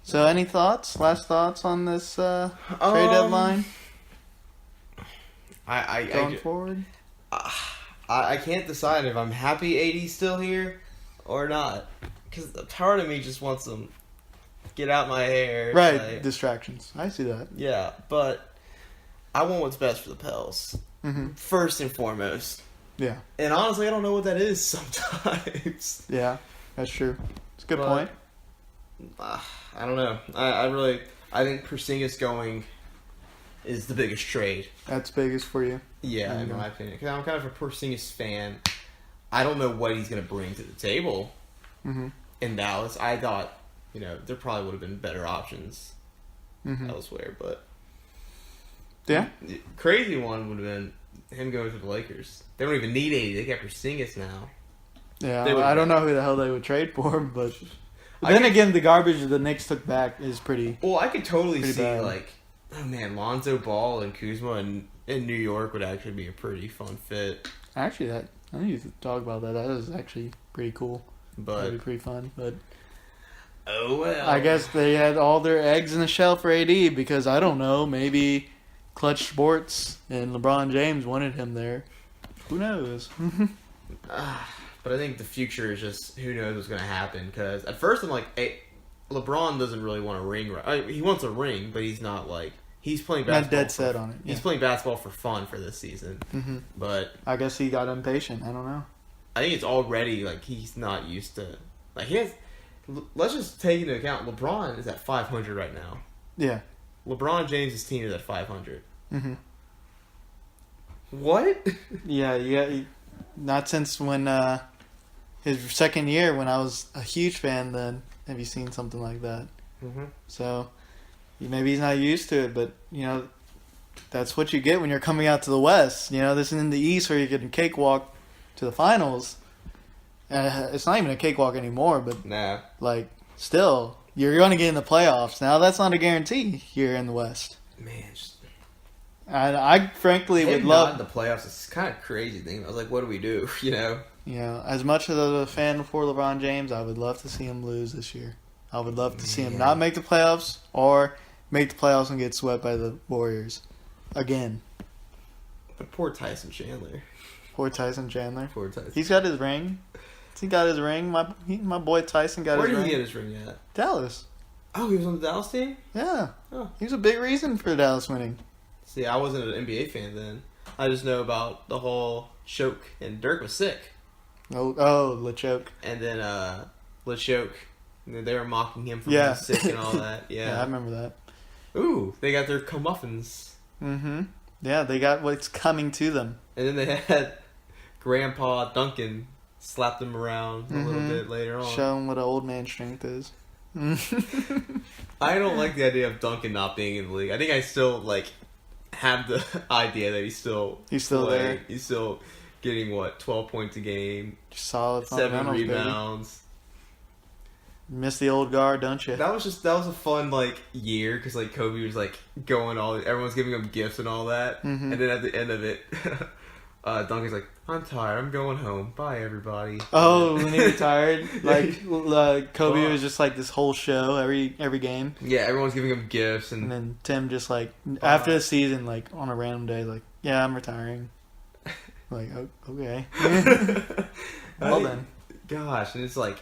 So, any thoughts? Last thoughts on this trade deadline? Going forward. I can't decide if I'm happy AD's still here or not. Because part of me just wants them get out my hair. Right, like, distractions. I see that. yeah, but I want what's best for the Pels. Mm-hmm. First and foremost. Yeah. And honestly, I don't know what that is sometimes. Yeah, that's true. It's a good point. I don't know. I think Porzingis going is the biggest trade. That's biggest for you. Yeah, in my opinion. Because I'm kind of a Porzingis fan. I don't know what he's going to bring to the table in Dallas. I thought, there probably would have been better options elsewhere. But yeah, the crazy one would have been him going to the Lakers. They don't even need 80. They got Porzingis now. Yeah, I don't know who the hell they would trade for, but then again, the garbage the Knicks took back is pretty. Well, I could totally see bad. Lonzo Ball and Kuzma in New York would actually be a pretty fun fit. Actually, I need to talk about that. That is actually pretty cool. That'd be pretty fun. But oh well. I guess they had all their eggs in the shell for AD because I don't know. Maybe Clutch Sports and LeBron James wanted him there. Who knows? But I think the future is just who knows what's going to happen. Because at first I'm like, hey, LeBron doesn't really want a ring. He wants a ring, but he's not like. He's playing basketball. Not dead set on it. Yeah. He's playing basketball for fun for this season. Mm-hmm. But I guess he got impatient. I don't know. I think it's already like he's not used to. Like he has. Let's just take into account LeBron is at 500 right now. Yeah. LeBron James' team is at 500. Mm-hmm. What? Yeah. Not since when his second year when I was a huge fan. Then have you seen something like that? Mm-hmm. So. Maybe he's not used to it, but, that's what you get when you're coming out to the West. This is in the East where you get a cakewalk to the finals. It's not even a cakewalk anymore, but, still, you're going to get in the playoffs. Now, that's not a guarantee here in the West. Man, I frankly would love... not in the playoffs, it's kind of crazy thing. I was like, what do we do, as much as a fan for LeBron James, I would love to see him lose this year. I would love to see him not make the playoffs or... make the playoffs and get swept by the Warriors. Again. But poor Tyson Chandler. Poor Tyson Chandler. Poor Tyson. He's got his ring. He got his ring. My boy Tyson got his ring. Where did he get his ring at? Dallas. Oh, he was on the Dallas team? Yeah. Oh. He was a big reason for Dallas winning. See, I wasn't an NBA fan then. I just know about the whole choke, and Dirk was sick. Oh, LeChoke. And then LeChoke, they were mocking him for being sick and all that. Yeah, I remember that. Ooh, they got their comeuppance. Mm-hmm. Yeah, they got what's coming to them. And then they had Grandpa Duncan slap them around a little bit later on. Show them what an old man strength is. I don't like the idea of Duncan not being in the league. I think I still have the idea that he's still there. He's still getting 12 points a game, Solid 7 rebounds. Miss the old guard, don't you? That was a fun like year because like Kobe was like going everyone's giving him gifts and all that, and then at the end of it, Duncan's like, "I'm tired. I'm going home. Bye, everybody." Oh, when he retired, Kobe was just like this whole show every game. Yeah, everyone's giving him gifts, and then Tim just like after the season, like on a random day, like, yeah, I'm retiring. Like, okay. Well then, gosh, and it's like,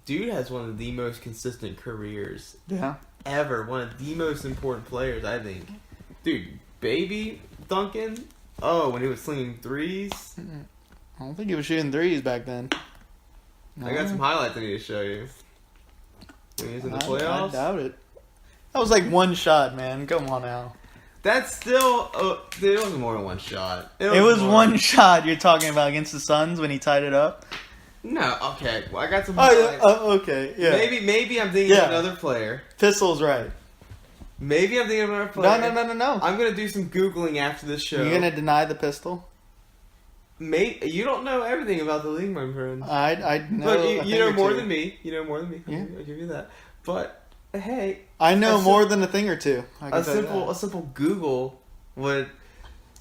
dude has one of the most consistent careers. Yeah. Ever. One of the most important players, I think. Dude, baby Duncan. Oh, when he was slinging threes. I don't think he was shooting threes back then. No. I got some highlights I need to show you. When he was in the playoffs. I doubt it. That was like one shot, man. Come on now. That's still... dude, it wasn't more than one shot. It was one shot you're talking about against the Suns when he tied it up? No, okay. Well, I got some highlights. Okay, yeah. Maybe I'm thinking of another player. Pistol's right. Maybe I'm thinking of another player. No. I'm going to do some Googling after this show. You're going to deny the pistol? You don't know everything about the league, my friend. I know. Look, you know more than me. You know more than me. Yeah. I'll give you that. But hey, I know more than a thing or two. A simple Google would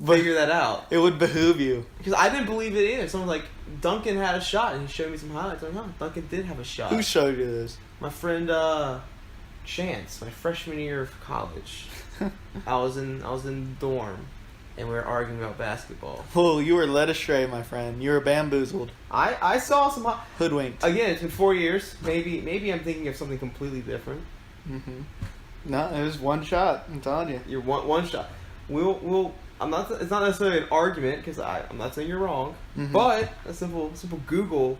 figure that out. It would behoove you because I didn't believe it either. Someone was like, Duncan had a shot, and he showed me some highlights. I'm like, oh, Duncan did have a shot. Who showed you this? My friend Chance, my freshman year of college. I was in dorm. And we were arguing about basketball. Oh, you were led astray, my friend. You were bamboozled. I saw some... Hoodwinked. Again, it's been 4 years. Maybe I'm thinking of something completely different. Mm-hmm. No, it was one shot. I'm telling you. You're one shot. We'll. I'm not. It's not necessarily an argument because I'm not saying you're wrong. Mm-hmm. But a simple Google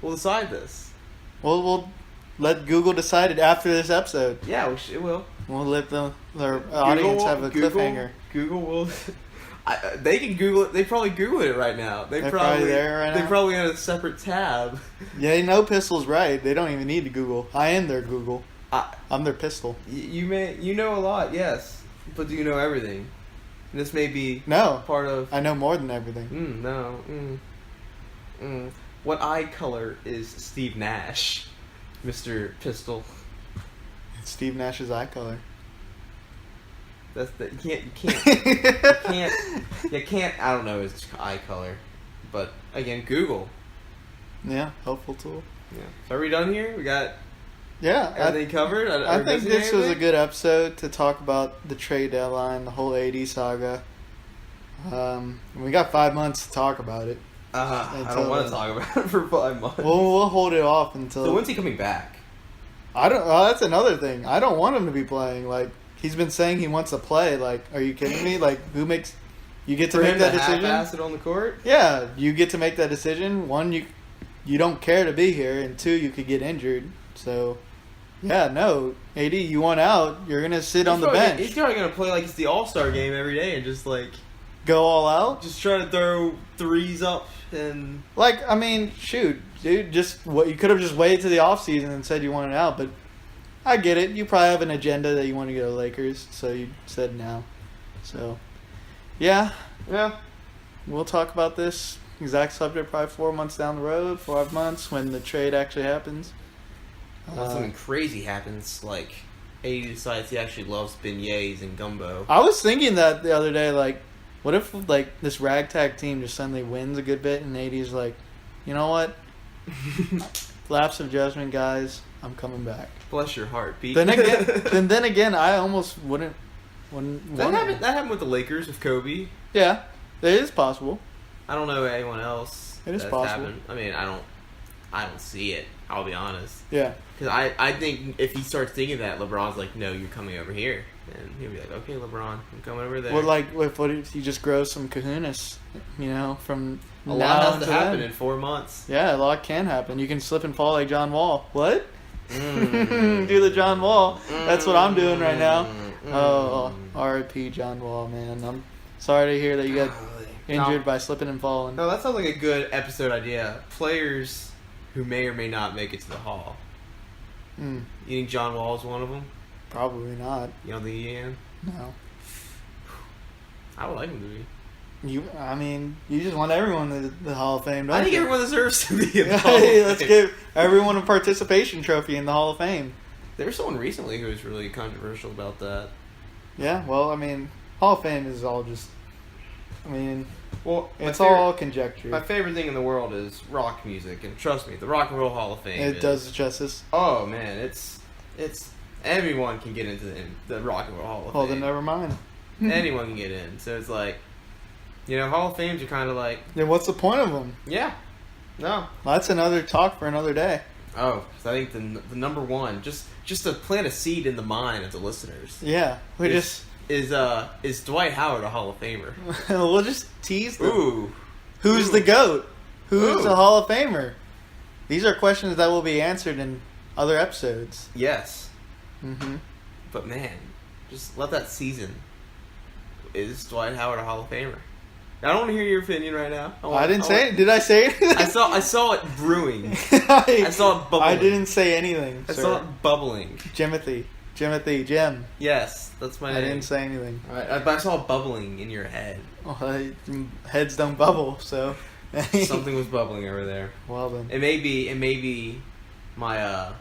will decide this. Well, we'll let Google decide it after this episode. Yeah, it will. We'll let their audience have a cliffhanger. Google will. They can Google it. They probably Google it right now. They're probably there right now. They probably on a separate tab. Yeah, you know Pistol's right. They don't even need to Google. I am their Google. I'm their Pistol. You know a lot, yes, but do you know everything? And this may be part of. I know more than everything. What eye color is Steve Nash, Mr. Pistol? It's Steve Nash's eye color. That's you can't. I don't know his eye color, but again, Google. Yeah, helpful tool. Yeah. So are we done here? We got. Yeah, everything covered. I think this was a good episode to talk about the trade deadline, the whole AD saga. We got 5 months to talk about it. I don't want to talk about it for 5 months. We'll hold it off until. So when's he coming back? I don't. That's another thing. I don't want him to be playing. Like he's been saying he wants to play. Like, are you kidding me? Like, who makes? You get to make that decision. Half-ass it on the court. Yeah, you get to make that decision. One, you don't care to be here, and two, you could get injured. So, yeah, no, AD, you want out. You're gonna sit on the bench. He's probably gonna play like it's the All-Star game every day and just like go all out. Just try to throw threes up and like. I mean, shoot, dude. You could have just waited to the off season and said you wanted out, but I get it. You probably have an agenda that you want to go to Lakers, so you said now. So, yeah. We'll talk about this exact subject probably 4 months down the road, 5 months when the trade actually happens. Something crazy happens, like AD decides he actually loves beignets and gumbo. I was thinking that the other day, like, what if like this ragtag team just suddenly wins a good bit and AD's like, you know what? Lapse of judgment, guys. I'm coming back. Bless your heart, Pete. Then again, I almost wouldn't that happened with the Lakers with Kobe. Yeah, it is possible. I don't know anyone else. It is possible. Happened. I mean, I don't see it. I'll be honest. Yeah. Because I think if he starts thinking that, LeBron's like, no, you're coming over here. And he'll be like, okay, LeBron, I'm coming over there. Well, like, what if he just grows some kahunas, from a lot has to happen in 4 months. Yeah, a lot can happen. You can slip and fall like John Wall. What? Do the John Wall. That's what I'm doing right now. Oh, R.I.P. John Wall, man. I'm sorry to hear that you got injured by slipping and falling. No, that sounds like a good episode idea. Players who may or may not make it to the Hall. You think John Wall is one of them? Probably not. You don't think he can? No. I would like him to be. You just want everyone in the Hall of Fame, don't I think you? everyone deserves to be in the Hall of Fame. Let's give everyone a participation trophy in the Hall of Fame. There was someone recently who was really controversial about that. Yeah, well, Hall of Fame is all just... Well, it's all conjecture. My favorite thing in the world is rock music, and trust me, the Rock and Roll Hall of Fame. It does justice. Oh man, it's everyone can get into the Rock and Roll Hall of Fame. Well, then never mind. Anyone can get in, so it's like, Hall of Fames are kind of like. Then what's the point of them? Yeah, no. That's another talk for another day. Oh, so I think the number one, just to plant a seed in the mind of the listeners. Yeah, Is Dwight Howard a Hall of Famer? We'll just tease them. Ooh. Who's the GOAT? Who's Ooh. the Hall of Famer? These are questions that will be answered in other episodes. Yes. Mm-hmm. But man, just let that season. Is Dwight Howard a Hall of Famer? I don't want to hear your opinion right now. I didn't say it. Did I say it? I saw it brewing. I saw it bubbling. I didn't say anything, I sir. saw it bubbling. Jim. Yes, that's my name. I didn't say anything. Alright, but I saw it bubbling in your head. Well, heads don't bubble, so... Something was bubbling over there. Well then. It may be my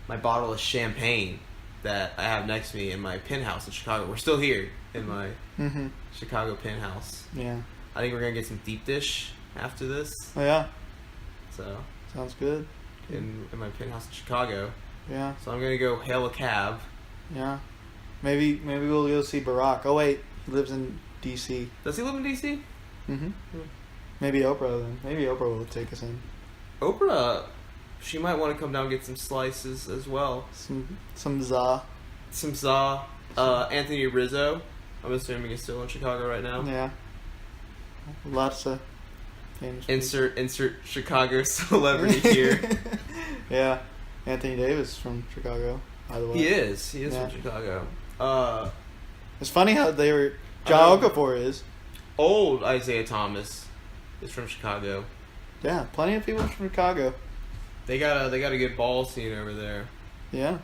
my bottle of champagne that I have next to me in my penthouse in Chicago. We're still here in my Chicago penthouse. Yeah. I think we're gonna get some deep dish after this. Oh yeah. So sounds good. In my penthouse in Chicago. Yeah. So I'm gonna go hail a cab. Yeah. Maybe we'll go see Barack. Oh wait, he lives in DC. Does he live in DC? Mm-hmm. Maybe Oprah then. Maybe Oprah will take us in. Oprah, she might want to come down and get some slices as well. Some za. Some za. Anthony Rizzo. I'm assuming he's still in Chicago right now. Yeah. Lots of famous Insert Chicago celebrity here. Yeah. Anthony Davis from Chicago, by the way. He is from Chicago. It's funny how they were... John Okafor is. Old Isaiah Thomas is from Chicago. Yeah, plenty of people from Chicago. They got a good ball scene over there. Yeah.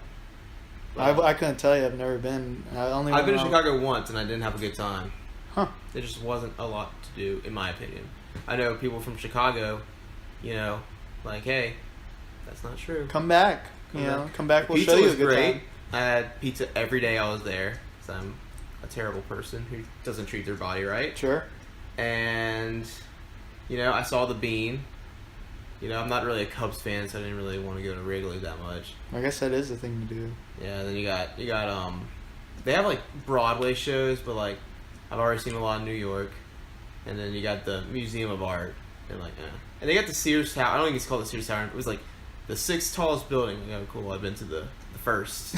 I couldn't tell you. I've never been. I've been to Chicago once and I didn't have a good time. Huh. There just wasn't a lot to do, in my opinion. I know people from Chicago, like, hey, that's not true. Come back. Come back. We'll show you a good great. time. I had pizza every day I was there, because I'm a terrible person who doesn't treat their body right. Sure. And, I saw the Bean. I'm not really a Cubs fan, so I didn't really want to go to Wrigley that much. I guess that is the thing to do. Yeah, then you got they have like Broadway shows, but like I've already seen a lot in New York. And then you got the Museum of Art, and and they got the Sears Tower. I don't think it's called the Sears Tower. It was like the 6th tallest building. Cool. I've been to the first.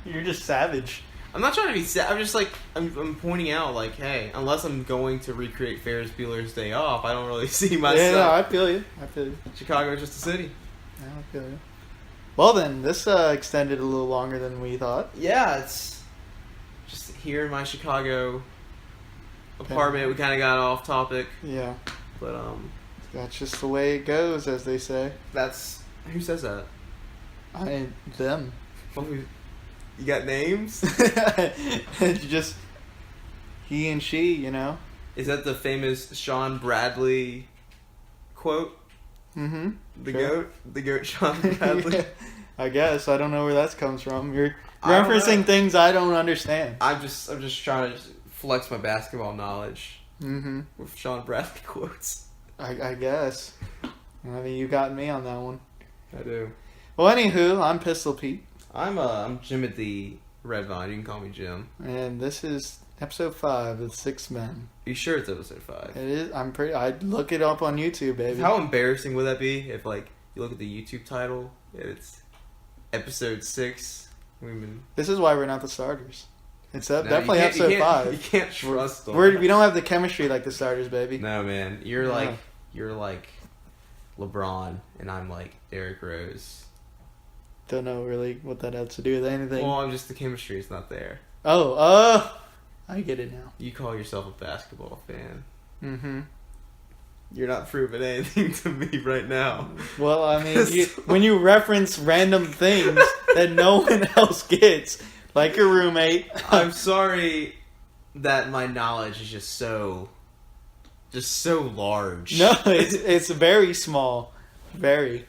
You're just savage. I'm not trying to be sad. I'm just like I'm pointing out like, hey, unless I'm going to recreate Ferris Bueller's Day Off, I don't really see myself. Yeah, no, I feel you. Chicago is just a city. Yeah, I feel you. Well then, this extended a little longer than we thought. Yeah, it's just here in my Chicago apartment. We kind of got off topic. Yeah. But that's just the way it goes, as they say. That's who says that? Them. Well, you got names? Just he and she, Is that the famous Sean Bradley quote? Mm-hmm. The goat Sean Bradley. Yeah, I guess I don't know where that comes from. You're referencing things I don't understand. I'm just trying to flex my basketball knowledge. Mm-hmm. With Sean Bradley quotes. I guess. You got me on that one. I do. Well, anywho, I'm Pistol Pete. I'm Jim at the Red Vine. You can call me Jim. And this is episode 5 of 6 Men. Are you sure it's episode 5? It is. I'd look it up on YouTube, baby. How embarrassing would that be if, like, you look at the YouTube title and it's episode 6? This is why we're not the starters. It's definitely episode 5. You can't trust them. We don't have the chemistry like the starters, baby. No, man. You're like LeBron, and I'm like Derrick Rose. Don't know really what that has to do with anything. Well, I'm just the chemistry is not there. Oh, I get it now. You call yourself a basketball fan. Mm-hmm. You're not proving anything to me right now. Well, when you reference random things that no one else gets, like your roommate. I'm sorry. that my knowledge is just so large. No, it's very small. Very.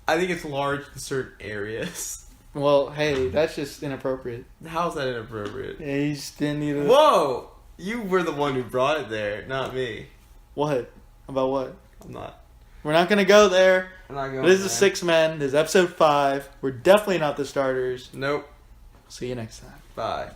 I think it's large in certain areas. Well, hey, that's just inappropriate. How's that inappropriate? Yeah, you just didn't even... Whoa! You were the one who brought it there, not me. What? About what? I'm not. We're not going to go there. I'm not going This there. is 6 Men. This is episode 5. We're definitely not the starters. Nope. See you next time. Bye.